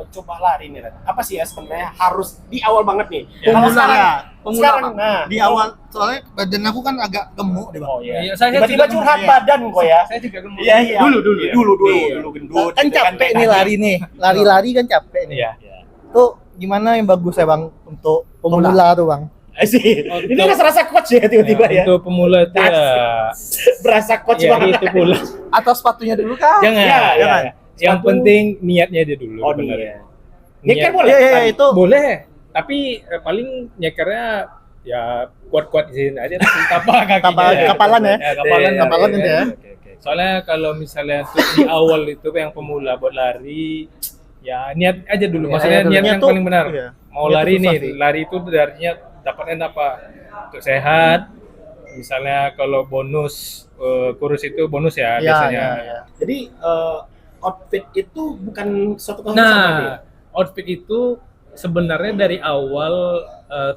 Speaker 2: coba lari nih, Ren. Apa sih ya sebenarnya harus di awal banget nih?
Speaker 1: Ya.
Speaker 2: Kalau
Speaker 3: Pemula
Speaker 2: sekarang,
Speaker 3: ya.
Speaker 4: Pemula,
Speaker 2: sekarang
Speaker 4: Pak.
Speaker 2: nah,
Speaker 3: Di awal soalnya badan aku kan agak gemuk deh, Bang.
Speaker 2: Oh iya.
Speaker 1: Iya, saya
Speaker 2: Tiba-tiba
Speaker 1: juga
Speaker 2: curhat
Speaker 3: gemuk,
Speaker 2: badan kok ya.
Speaker 1: Saya juga gemuk.
Speaker 2: Iya, iya.
Speaker 1: Dulu
Speaker 2: Iya.
Speaker 1: ya.
Speaker 2: Dulu gendut.
Speaker 3: Kan
Speaker 2: gitu
Speaker 3: capek nih
Speaker 2: bedanya.
Speaker 3: lari nih. Lari-lari kan capek nih.
Speaker 1: Iya.
Speaker 3: Tuh gimana yang bagus ya, Bang, untuk pemula tuh, Bang?
Speaker 2: Sih.
Speaker 1: Oh,
Speaker 2: Ini rasa coach ya tiba-tiba ya.
Speaker 1: Untuk pemula itu ya.
Speaker 2: Berasa coach
Speaker 1: Ya,
Speaker 2: banget.
Speaker 1: itu pula.
Speaker 4: Atau sepatunya dulu kah?
Speaker 1: Jangan.
Speaker 2: Iya,
Speaker 1: jangan.
Speaker 2: iya.
Speaker 1: Yang
Speaker 2: Sepatu-
Speaker 1: penting niatnya dia dulu.
Speaker 2: Oh,
Speaker 1: sebenarnya.
Speaker 2: Nyeker boleh?
Speaker 3: Iya, iya, itu.
Speaker 1: Boleh, tapi paling nyekernya ya kuat-kuat di sini aja. Tapak kakinya.
Speaker 3: Kapalan ya?
Speaker 1: Kapalan,
Speaker 2: Iya,
Speaker 3: kapalan gitu ya.
Speaker 1: Soalnya kalau misalnya untuk di awal itu yang pemula buat lari, ya niat aja dulu.
Speaker 3: Iya,
Speaker 1: Maksudnya
Speaker 3: iya,
Speaker 1: niat
Speaker 3: niat
Speaker 1: yang
Speaker 3: tuh-
Speaker 1: paling benar.
Speaker 3: iya.
Speaker 1: Mau
Speaker 3: Niat
Speaker 1: lari
Speaker 3: tuh susah
Speaker 1: nih,
Speaker 3: sih.
Speaker 1: lari itu darinya dapatnya apa? Untuk sehat. Misalnya kalau bonus kurus itu bonus ya
Speaker 3: Iya,
Speaker 1: biasanya.
Speaker 3: iya, iya.
Speaker 2: Jadi outfit itu bukan suatu keharusan berarti?
Speaker 1: Nah, outfit itu sebenarnya dari awal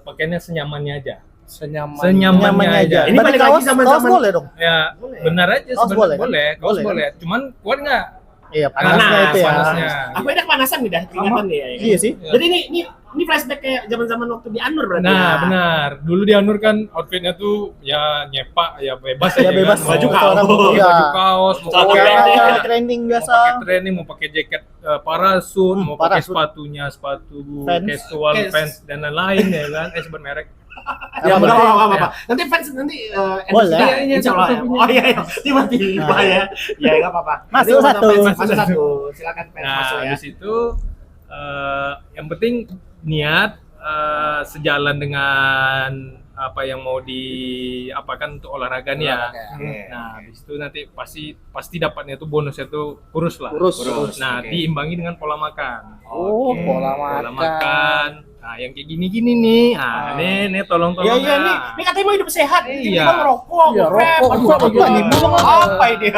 Speaker 1: pakainya senyamannya aja. Senyamannya
Speaker 3: Nyamannya aja.
Speaker 1: aja.
Speaker 2: Ini
Speaker 3: Berarti
Speaker 2: balik lagi
Speaker 3: kaos
Speaker 2: zaman-zaman-
Speaker 3: boleh dong.
Speaker 1: Ya,
Speaker 2: Boleh.
Speaker 1: benar aja
Speaker 3: Kaos
Speaker 1: sebenarnya
Speaker 3: boleh, kan?
Speaker 1: boleh. Kaos
Speaker 3: Boleh,
Speaker 1: boleh. Cuman kuat nggak?
Speaker 3: Iya, panasnya
Speaker 1: Panas,
Speaker 3: itu ya.
Speaker 1: panasnya.
Speaker 2: Aku enak panasan nih dah, kelihatan nih ya.
Speaker 3: Iya sih.
Speaker 2: Jadi ini flashback kayak zaman-zaman waktu di Anur berarti.
Speaker 1: Nah,
Speaker 2: ya?
Speaker 1: benar. Dulu di Anur kan outfitnya tuh ya nyepak, ya bebas
Speaker 3: Ya
Speaker 1: aja
Speaker 3: bebas
Speaker 1: kan.
Speaker 2: baju
Speaker 1: Mau
Speaker 2: kaos.
Speaker 1: pakai
Speaker 3: Iya.
Speaker 1: baju kaos, mau
Speaker 2: Celana
Speaker 1: pakai
Speaker 2: pendek.
Speaker 3: Kayak trending
Speaker 1: mau
Speaker 3: biasa.
Speaker 1: pakai training, mau pakai jaket parasut, mau pakai
Speaker 3: parasut.
Speaker 1: sepatunya, sepatu
Speaker 3: Vans.
Speaker 1: casual,
Speaker 2: Yes.
Speaker 1: pants dan lain-lain ya kan. Sebut merek.
Speaker 3: Yang
Speaker 2: Enggak
Speaker 3: penting-
Speaker 2: apa-apa. Nanti fans nanti
Speaker 3: Boleh.
Speaker 2: endorse
Speaker 1: Iya,
Speaker 2: insya Allah ya.
Speaker 1: satu-satunya.
Speaker 2: Oh iya, tiba-tiba
Speaker 3: Nah.
Speaker 2: ya. Ya enggak apa-apa.
Speaker 3: Masuk
Speaker 2: Nanti untuk
Speaker 3: satu.
Speaker 2: fans, masuk satu. Silakan fans
Speaker 1: Nah,
Speaker 2: masuk ya.
Speaker 1: habis itu yang penting niat sejalan dengan apa yang mau diapakan untuk olahraganya.
Speaker 2: Oke.
Speaker 1: Nah, habis itu nanti pasti dapatnya tuh bonusnya tuh kurus lah.
Speaker 4: Kurus.
Speaker 1: Nah,
Speaker 2: Oke.
Speaker 1: diimbangi dengan pola makan.
Speaker 4: Oh,
Speaker 2: Oke.
Speaker 4: pola
Speaker 1: Pola
Speaker 4: makan.
Speaker 1: makan. Nah, yang kayak gini-gini nih. Nah, nih tolong.
Speaker 2: Iya iya nih katanya mau hidup sehat. Jadi
Speaker 1: Iya.
Speaker 2: kita merokok,
Speaker 4: Iya,
Speaker 2: vape.
Speaker 4: rokok.
Speaker 2: Aduh,
Speaker 4: Apa
Speaker 2: apa
Speaker 4: nih?
Speaker 2: ini?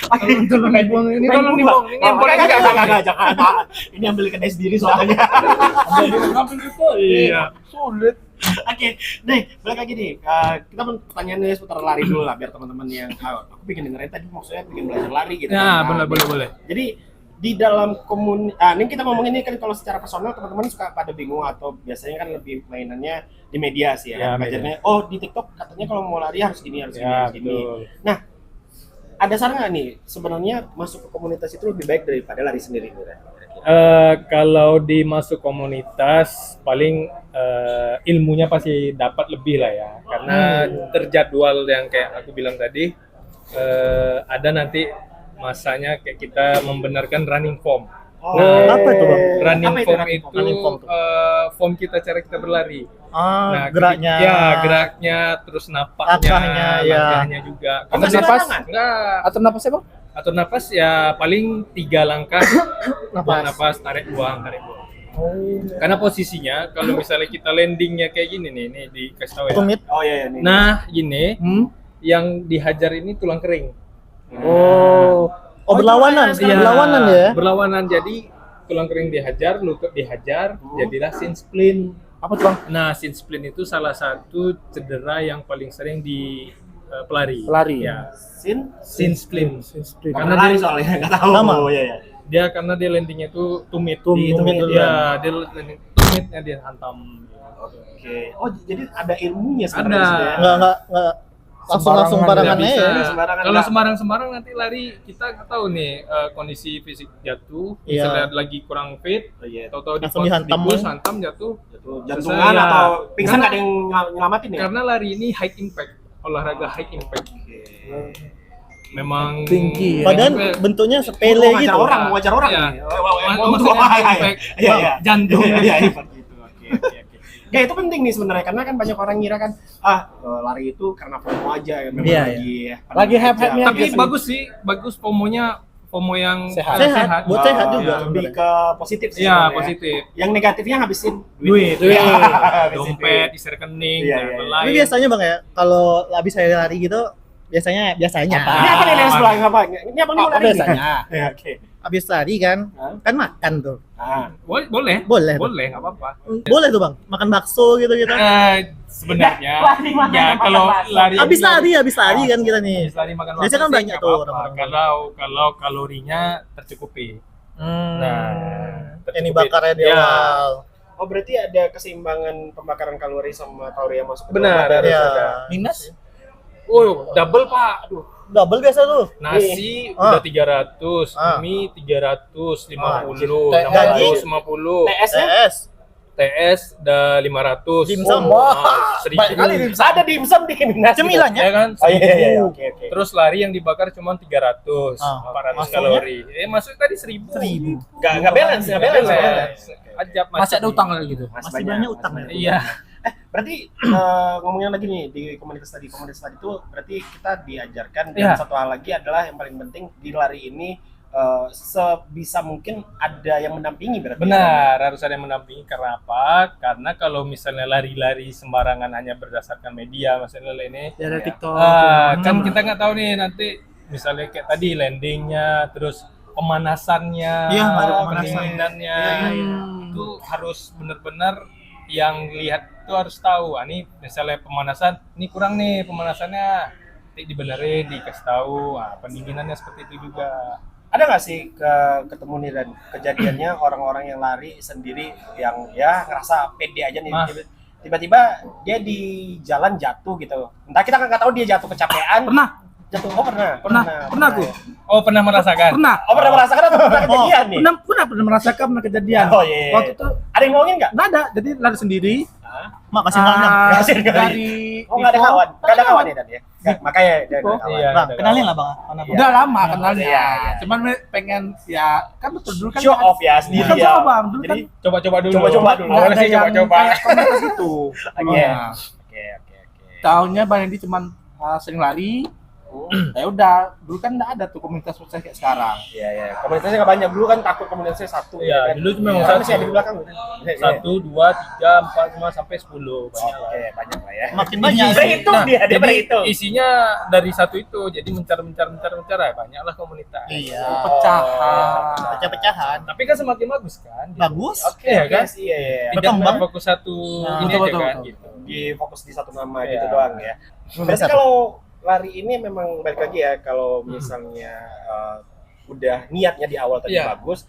Speaker 2: Apa ini?
Speaker 1: Tolong dibuang. Ini tolong dibuang. Ini yang boleh
Speaker 2: Enggak, jangan. Ini ambil kedai sendiri soalnya.
Speaker 1: Iya.
Speaker 4: Sulit.
Speaker 2: Oke, nih balik lagi nih. Kita mau pertanyaannya seputar lari dulu lah, biar teman-teman yang aku bikin dengerin tadi maksudnya bikin belajar lari gitu.
Speaker 1: Ya,
Speaker 2: kan.
Speaker 1: boleh.
Speaker 2: Jadi di dalam ini kita ngomongin ini kan kalau secara personal teman-teman suka pada bingung atau biasanya kan lebih mainannya di media sih
Speaker 1: Ya,
Speaker 2: ya. Belajarnya, oh di TikTok katanya kalau mau lari harus gini, harus gini,
Speaker 1: Ya,
Speaker 2: harus gini.
Speaker 1: betul.
Speaker 2: Nah, ada saran nggak nih sebenarnya masuk ke komunitas itu lebih baik daripada lari sendiri?
Speaker 1: Kalau dimasuk komunitas paling ilmunya pasti dapat lebih lah ya, karena terjadwal yang kayak aku bilang tadi, ada nanti masanya kayak kita membenarkan running form.
Speaker 3: Nah, apa itu, Bang?
Speaker 1: Running
Speaker 2: Apa itu
Speaker 1: form
Speaker 2: running
Speaker 1: itu
Speaker 2: form?
Speaker 3: Running form tuh?
Speaker 1: form kita, cara kita berlari.
Speaker 3: Ah, geraknya.
Speaker 1: Ya, geraknya, terus napaknya,
Speaker 3: Langkahnya, ya.
Speaker 1: langkahnya juga.
Speaker 2: Oh,
Speaker 1: Karena
Speaker 2: nggak
Speaker 1: dia
Speaker 2: sembarangan?
Speaker 1: enggak.
Speaker 4: Atau napasnya, Bang?
Speaker 1: Atur napas ya paling 3 langkah, buang
Speaker 3: Napas.
Speaker 1: napas, tarik buang. Karena posisinya kalau misalnya kita landingnya kayak gini nih dikasih tahu ya.
Speaker 3: Tumit.
Speaker 2: Oh iya nih.
Speaker 1: Nah, gini yang dihajar ini tulang kering.
Speaker 3: Oh, berlawanan.
Speaker 2: itu
Speaker 3: Berlawanan ya.
Speaker 1: Berlawanan, jadi tulang kering dihajar, lutut dihajar, jadilah shin splint.
Speaker 3: Apa tuh, Bang?
Speaker 1: Nah, shin splint itu salah satu cedera yang paling sering di pelari.
Speaker 4: Pelari.
Speaker 1: Ya,
Speaker 2: Sin
Speaker 1: shin splint.
Speaker 2: karena lari soalnya nggak tahu.
Speaker 3: Sama.
Speaker 2: Oh iya iya.
Speaker 1: Dia karena dia landingnya itu tumit.
Speaker 3: Tumit duluan.
Speaker 1: Ya, dia landing tumitnya dia hantam.
Speaker 2: Oke. Oh jadi ada ilmunya sebenarnya.
Speaker 1: Ada.
Speaker 2: di situ ya?
Speaker 3: Enggak langsung barengan
Speaker 1: Nggak
Speaker 3: aja.
Speaker 1: bisa.
Speaker 3: ya.
Speaker 2: sembarangan
Speaker 1: Kalau
Speaker 2: nggak.
Speaker 1: sembarang nanti lari kita nggak tahu nih kondisi fisik jatuh,
Speaker 3: Iya.
Speaker 1: misalnya lagi kurang fit,
Speaker 2: Oh, iya.
Speaker 1: tahu-tahu
Speaker 3: Langsung dihantam,
Speaker 1: dipus,
Speaker 3: ya.
Speaker 1: hantam jatuh.
Speaker 2: Jantungan
Speaker 1: Saya-
Speaker 2: atau pingsan
Speaker 1: Karena-
Speaker 2: nggak ada yang nyelamatin ya?
Speaker 1: Karena lari ini high impact, olahraga high impact. Memang
Speaker 4: Tinggi, ya.
Speaker 3: Padahal bentuknya sepele
Speaker 2: Mau
Speaker 3: gitu.
Speaker 2: wajar orang
Speaker 1: Iya.
Speaker 2: nih. Oh,
Speaker 1: Maksudnya high impact,
Speaker 2: Iya iya.
Speaker 1: jantung.
Speaker 2: Iya iya gitu. Oke. Ya itu penting nih sebenarnya karena kan banyak orang ngira kan lari itu karena FOMO aja ya memang
Speaker 3: Iya,
Speaker 4: Lagi hype-hype-nya
Speaker 1: Tapi
Speaker 4: gitu.
Speaker 1: bagus sih, bagus FOMO yang
Speaker 4: Sehat.
Speaker 3: Sehat, buat sehat juga.
Speaker 2: Lebih ke positif sih.
Speaker 1: Iya,
Speaker 2: sebenarnya.
Speaker 1: positif.
Speaker 2: Yang negatifnya habisin
Speaker 1: Duit,
Speaker 2: Habisin
Speaker 1: dompet,
Speaker 2: duit.
Speaker 1: isi rekening,
Speaker 2: Iya,
Speaker 1: dan
Speaker 2: iya.
Speaker 1: lain-lain.
Speaker 3: Tapi biasanya, Bang, ya, kalau habis saya lari gitu, biasanya
Speaker 2: Ini apa nih yang sebelah apa? Ini apa nih
Speaker 4: Apa
Speaker 2: lari?
Speaker 4: biasanya?
Speaker 2: Ya, oke.
Speaker 3: habis lari kan,
Speaker 2: Hah?
Speaker 3: kan makan tuh.
Speaker 1: Boleh,
Speaker 3: Boleh.
Speaker 1: nggak apa-apa.
Speaker 3: Boleh tuh, Bang, makan bakso gitu gitu.
Speaker 1: Sebenarnya,
Speaker 2: Lari mana
Speaker 1: ya
Speaker 2: makan
Speaker 1: kalau
Speaker 2: bakso?
Speaker 1: lari
Speaker 3: Habis lari kan kita nih.
Speaker 1: habis lari makan
Speaker 3: Biasanya kan
Speaker 1: bakso sih
Speaker 3: banyak
Speaker 1: nggak
Speaker 3: tuh
Speaker 1: apa-apa.
Speaker 3: orang-orang.
Speaker 1: Kalau kalorinya tercukupi.
Speaker 3: Ini bakarnya di
Speaker 1: Ya.
Speaker 3: awal.
Speaker 2: Oh berarti ada keseimbangan pembakaran kalori sama kalori yang masuk ke
Speaker 1: Benar,
Speaker 2: dalam badan.
Speaker 1: harus
Speaker 3: Ya.
Speaker 1: ada.
Speaker 4: Minus?
Speaker 1: Oh, double Pak. Aduh.
Speaker 3: Double biasa tuh.
Speaker 1: Nasi
Speaker 3: Ah.
Speaker 1: udah 300,
Speaker 3: Ah.
Speaker 1: mie 350,
Speaker 3: Daging?
Speaker 1: 650,
Speaker 2: TS-nya?
Speaker 3: TS.
Speaker 1: TS udah 500.
Speaker 3: Dimsum.
Speaker 1: Wah, 1000.
Speaker 4: Banyak kali dimsum.
Speaker 2: Ada dimsum di Minas.
Speaker 3: Cemilannya?
Speaker 1: Ya kan?
Speaker 2: Oh iya iya iya.
Speaker 1: 1000.
Speaker 2: Oke oke.
Speaker 1: Terus lari yang dibakar cuma 300,
Speaker 3: Ah,
Speaker 1: 400
Speaker 3: masuknya?
Speaker 1: kalori. Masuk tadi 1000.
Speaker 3: 1000.
Speaker 2: Enggak balance, enggak balance.
Speaker 1: Ajab
Speaker 4: Masih ada utang lagi gitu.
Speaker 3: Masih banyak utang ya?
Speaker 1: Iya.
Speaker 2: Berarti ngomongin lagi nih di komunitas tadi itu berarti kita diajarkan dan
Speaker 1: Iya.
Speaker 2: satu hal lagi adalah yang paling penting di lari ini sebisa mungkin ada yang mendampingi berarti.
Speaker 1: Benar, harus ada yang mendampingi. Karena apa? Karena kalau misalnya lari-lari sembarangan hanya berdasarkan media, maksudnya ini
Speaker 4: Ya ada TikTok.
Speaker 1: kan kita nggak tahu nih nanti misalnya kayak tadi landingnya, terus pemanasannya,
Speaker 3: Iya, nggak ada pemanasan.
Speaker 1: pendinginannya,
Speaker 3: Iya.
Speaker 1: itu harus benar-benar yang lihat itu harus tahu. Ini misalnya pemanasan, ini kurang nih pemanasannya, nanti dibenerin, dikasih tahu. Pendinginannya seperti itu juga.
Speaker 2: ada nggak sih ketemu nih dan kejadiannya orang-orang yang lari sendiri yang ya ngerasa pede aja nih, tiba-tiba dia di jalan jatuh gitu, entah kita nggak tahu dia jatuh kecapean, jatuh.
Speaker 4: Pernah aku.
Speaker 1: Oh, pernah merasakan?
Speaker 4: Pernah.
Speaker 2: Pernah merasakan atau pernah kejadian nih?
Speaker 4: Pernah merasakan kejadian.
Speaker 2: Oh iya.
Speaker 4: Waktu itu
Speaker 2: Ada yang ngomongin nggak?
Speaker 4: nggak ada, jadi lari sendiri.
Speaker 3: Makasih banyak.
Speaker 2: Makasih sekali.
Speaker 4: Dari
Speaker 2: Nggak ada kawan, nggak ada kawan ya Dan ya. Makanya dia nggak ada kawan.
Speaker 1: Iya.
Speaker 3: Bang, kenalin lah Bang.
Speaker 4: udah lama kenalnya.
Speaker 2: Iya.
Speaker 4: Cuman pengen ya kan betul dulu kan
Speaker 2: Show off ya sendiri
Speaker 4: Kan
Speaker 2: ya.
Speaker 4: coba Bang, dulu kan
Speaker 2: Jadi
Speaker 1: Coba-coba dulu.
Speaker 2: Coba-coba dulu.
Speaker 1: Awalnya sih coba-coba.
Speaker 4: kayak komunitas itu.
Speaker 2: Oke.
Speaker 4: Nah,
Speaker 2: Oke.
Speaker 4: tahunnya Bang Hendy cuman sering lari. Ya udah, dulu kan nggak ada tuh komunitas sukses kayak sekarang.
Speaker 2: Iya. Komunitasnya nggak banyak dulu kan, takut komunitasnya satu.
Speaker 1: Iya,
Speaker 2: kan?
Speaker 1: dulu cuma
Speaker 2: Sekarang
Speaker 1: satu.
Speaker 2: masih ada di belakang.
Speaker 1: Satu, dua, tiga, empat, lima, sampai 10. Banyak lah.
Speaker 2: Oke, banyak lah ya.
Speaker 3: Makin banyak.
Speaker 2: Berhitung dia
Speaker 1: jadi
Speaker 2: berhitung.
Speaker 1: isinya dari satu itu, jadi mencar ya, banyaklah komunitas.
Speaker 3: Iya.
Speaker 4: Pecahan.
Speaker 3: Pecah-pecahan.
Speaker 1: Tapi kan semakin bagus kan? gitu.
Speaker 3: Bagus.
Speaker 2: Oke,
Speaker 1: Iya kan?
Speaker 2: Iya.
Speaker 1: Tidak
Speaker 3: Berkembang.
Speaker 1: fokus satu
Speaker 4: Nah,
Speaker 1: ini
Speaker 4: betul,
Speaker 1: aja kan
Speaker 4: betul.
Speaker 1: gitu.
Speaker 2: Di fokus di satu nama
Speaker 1: Iya.
Speaker 2: gitu doang ya. Berarti
Speaker 3: Satu.
Speaker 2: kalau lari ini memang balik lagi ya, kalau misalnya udah niatnya di awal tadi
Speaker 1: Iya.
Speaker 2: bagus,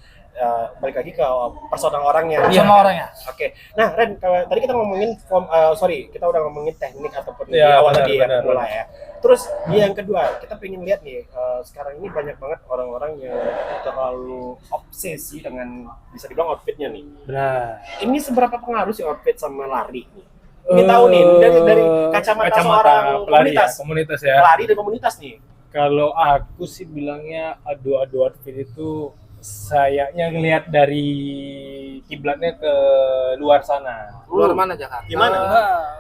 Speaker 2: balik lagi ke personal orangnya.
Speaker 4: Sama orangnya.
Speaker 2: Oke. Nah, Ren, kalau tadi kita ngomongin kita udah ngomongin teknik ataupun di
Speaker 1: Iya,
Speaker 2: awal
Speaker 1: benar,
Speaker 2: tadi ya,
Speaker 1: benar,
Speaker 2: pemula ya. Terus yang kedua, kita pengen lihat nih, sekarang ini banyak banget orang-orang yang terlalu obsesi dengan bisa dibilang outfitnya nih.
Speaker 1: Benar.
Speaker 2: Ini seberapa pengaruh sih outfit sama lari nih? Ingin tahu nih dari kacamata seorang
Speaker 1: pelari ya,
Speaker 2: komunitas,
Speaker 1: komunitas ya.
Speaker 2: pelari dan komunitas nih.
Speaker 1: Kalau aku sih bilangnya adu-adu outfit itu sayangnya ngelihat dari kiblatnya ke luar sana.
Speaker 4: Luar mana Jakarta?
Speaker 3: Gimana?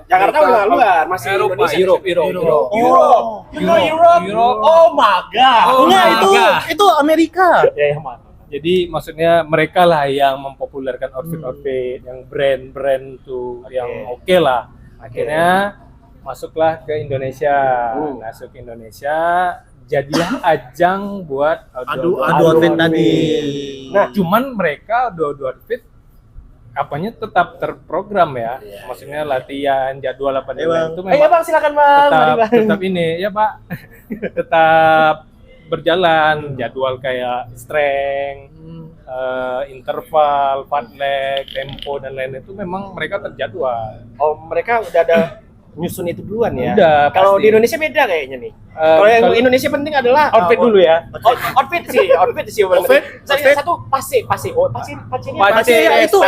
Speaker 2: Jakarta udah luar, masih
Speaker 1: Eropa,
Speaker 2: Indonesia.
Speaker 1: Europe.
Speaker 2: Europe. You know
Speaker 1: Europe.
Speaker 2: Europe? Oh my god.
Speaker 1: Oh
Speaker 3: Enggak,
Speaker 1: my God.
Speaker 3: itu Amerika.
Speaker 2: Ya, mantap.
Speaker 1: Jadi maksudnya mereka lah yang mempopulerkan outfit-outfit yang brand-brand tuh yang oke lah. Akhirnya masuklah ke Indonesia. Masuk ke Indonesia, jadilah ajang buat
Speaker 3: Adu outfit tadi.
Speaker 1: Nah, cuman mereka adu outfit apanya tetap terprogram ya. Maksudnya latihan, jadwal apa dan lain itu
Speaker 2: Ayo
Speaker 1: memang
Speaker 2: Bang, silakan Bang. Mari, Bang.
Speaker 1: tetap ini ya Pak. Tetap berjalan jadwal kayak strength, interval, fartlek, tempo dan lain itu memang mereka terjadwal.
Speaker 2: Oh, mereka udah ada nyusun itu duluan ya.
Speaker 1: Udah,
Speaker 2: Kalau
Speaker 1: pasti.
Speaker 2: di Indonesia beda kayaknya nih. Kalau yang
Speaker 1: kalau-
Speaker 2: Indonesia penting adalah
Speaker 1: Outfit dulu ya.
Speaker 2: Outfit sih. Satu pase. Oh, pase ini apa?
Speaker 1: Pace,
Speaker 3: Ya, itu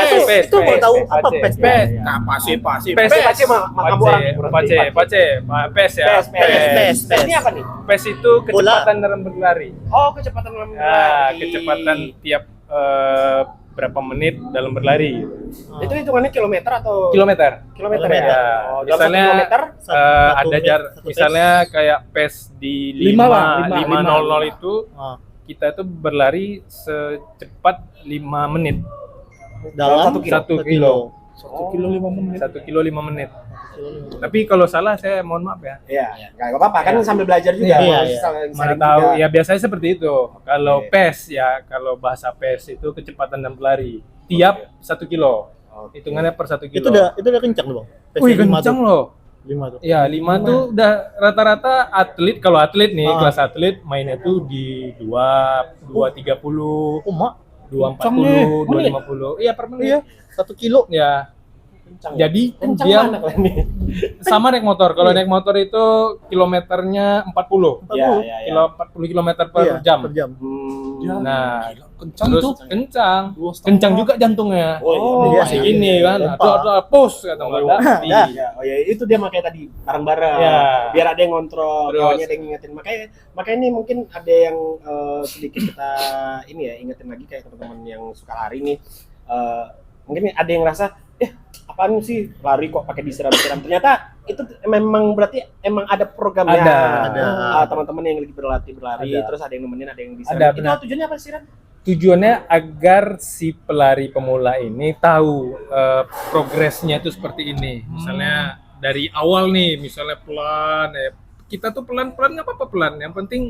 Speaker 3: mau tahu apa pes?
Speaker 4: Nah, pasti.
Speaker 2: Pace makamu orang.
Speaker 1: PES ya.
Speaker 3: Pes.
Speaker 2: Ini apa nih?
Speaker 1: PES itu kecepatan dalam berlari.
Speaker 2: Oh, kecepatan dalam
Speaker 1: Nah,
Speaker 2: berlari.
Speaker 1: kecepatan tiap berapa menit dalam berlari.
Speaker 2: Itu hitungannya kilometer atau
Speaker 1: Kilometer.
Speaker 2: kilometer
Speaker 1: Ya,
Speaker 2: ya? Oh, dalam satu
Speaker 1: misalnya
Speaker 2: kilometer
Speaker 1: ada misalnya kayak PES di
Speaker 4: Lima, Bang.
Speaker 1: 5.00 itu
Speaker 3: Ah,
Speaker 1: kita itu berlari secepat 5 menit.
Speaker 3: dalam
Speaker 1: 1 kilo.
Speaker 4: 1 kilo 5 menit.
Speaker 1: 1 kilo 5 menit. Tapi kalau salah saya mohon maaf ya.
Speaker 2: Iya, nggak apa-apa kan sambil belajar juga.
Speaker 3: Iya,
Speaker 2: Harus saling
Speaker 1: Mana
Speaker 2: sharing
Speaker 1: tahu
Speaker 2: juga.
Speaker 1: ya biasanya seperti itu. Kalau
Speaker 2: Oke.
Speaker 1: PES ya, kalau bahasa PES itu kecepatan dalam berlari tiap 1 kilo.
Speaker 2: Oke.
Speaker 1: Hitungannya per 1 kilo.
Speaker 3: itu udah kencang tuh, Bang.
Speaker 1: Wih, kencang loh.
Speaker 3: 5 tuh.
Speaker 1: Ya, 5 tuh udah rata-rata atlet, kalau atlet nih,
Speaker 3: Ah.
Speaker 1: kelas atlet mainnya tuh di 2.30,
Speaker 3: Oh, mak.
Speaker 1: 2.40, 2.50. Iya, per menit.
Speaker 3: Iya, 1 kilo.
Speaker 1: Ya.
Speaker 2: Kencang.
Speaker 1: Jadi
Speaker 2: Kencang
Speaker 1: dia
Speaker 2: mana kalian nih?
Speaker 1: sama naik motor. Kalau naik motor itu kilometernya 40.
Speaker 2: Iya.
Speaker 1: Kilo 40 km per
Speaker 3: Iya,
Speaker 1: jam.
Speaker 3: Per jam.
Speaker 1: Nah,
Speaker 4: Kencang
Speaker 1: terus
Speaker 4: tuh.
Speaker 1: kencang.
Speaker 4: 2,5.
Speaker 1: Kencang juga jantungnya.
Speaker 2: Oh,
Speaker 3: iya
Speaker 1: Masih
Speaker 3: sih.
Speaker 1: gini kan.
Speaker 3: Lempar.
Speaker 1: Ada push kata Mbak Dati.
Speaker 3: Dah.
Speaker 2: Ya, oh ya itu dia makanya tadi bareng-bareng.
Speaker 1: Ya.
Speaker 2: Biar ada yang ngontrol,
Speaker 1: Terus.
Speaker 2: kawannya ada yang ngingetin. Makanya ini mungkin ada yang sedikit kita ini ya ingetin lagi kayak teman-teman yang suka lari nih. Mungkin ada yang ngerasa apaan sih lari kok pakai disiram-siram. Ternyata itu memang berarti emang ada programnya.
Speaker 1: Ada.
Speaker 2: Teman-teman yang lagi berlatih berlari,
Speaker 1: Ada.
Speaker 2: terus ada yang nemenin, ada yang disiram.
Speaker 1: Ada,
Speaker 2: Itu
Speaker 1: benar.
Speaker 2: tujuannya apa sih, Ran?
Speaker 1: Tujuannya agar si pelari pemula ini tahu progresnya itu seperti ini. Misalnya dari awal nih, misalnya pelan ya. Kita tuh pelan-pelan nggak apa-apa pelan. Yang penting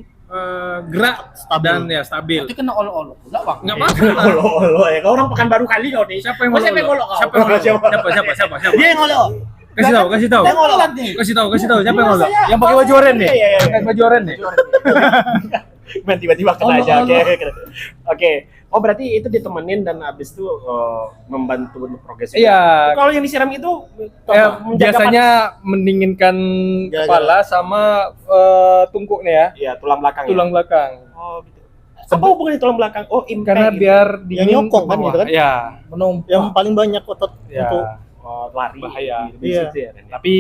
Speaker 1: gerak
Speaker 3: Stabil.
Speaker 1: dan ya stabil.
Speaker 4: Nanti kena olo-olo. Enggak, Bang.
Speaker 1: Nggak apa-apa.
Speaker 2: Olo ya, kau orang Pekanbaru kali kau nih.
Speaker 1: Siapa yang
Speaker 2: Oh, siapa yang
Speaker 1: ngolok?
Speaker 2: ngolok kau?
Speaker 1: Siapa yang ngolok? Siapa?
Speaker 3: Dia yang ngolok.
Speaker 1: Kasih tahu.
Speaker 4: Dia ngolok nih.
Speaker 1: Kasih tahu siapa yang ngolok?
Speaker 2: Saya-
Speaker 1: Yang pakai baju oranye nih.
Speaker 2: Iya.
Speaker 1: Pakai baju oranye nih.
Speaker 2: tiba-tiba kena
Speaker 3: Allah,
Speaker 2: aja. Oke.
Speaker 3: Allah.
Speaker 2: Oke. Oh berarti itu ditemenin dan habis itu membantu progres.
Speaker 1: Iya.
Speaker 2: Kalau yang disiram itu
Speaker 1: Ya,
Speaker 2: menjaga
Speaker 1: biasanya mendinginkan
Speaker 3: Jaga.
Speaker 1: kepala sama tungkuknya ya,
Speaker 2: ya tulang belakang.
Speaker 1: tulang belakang.
Speaker 2: Oh gitu. Apa hubungannya tulang belakang? Oh, impact
Speaker 1: Karena
Speaker 2: gitu.
Speaker 1: biar
Speaker 3: Yang
Speaker 1: dingin
Speaker 3: nyokong
Speaker 1: ke
Speaker 3: kan
Speaker 1: bawah.
Speaker 3: gitu kan?
Speaker 1: Ya,
Speaker 3: Yang paling banyak otot
Speaker 1: ya.
Speaker 3: untuk
Speaker 2: lari
Speaker 1: Bahaya.
Speaker 2: di
Speaker 3: Iya.
Speaker 2: situ ya.
Speaker 1: Tapi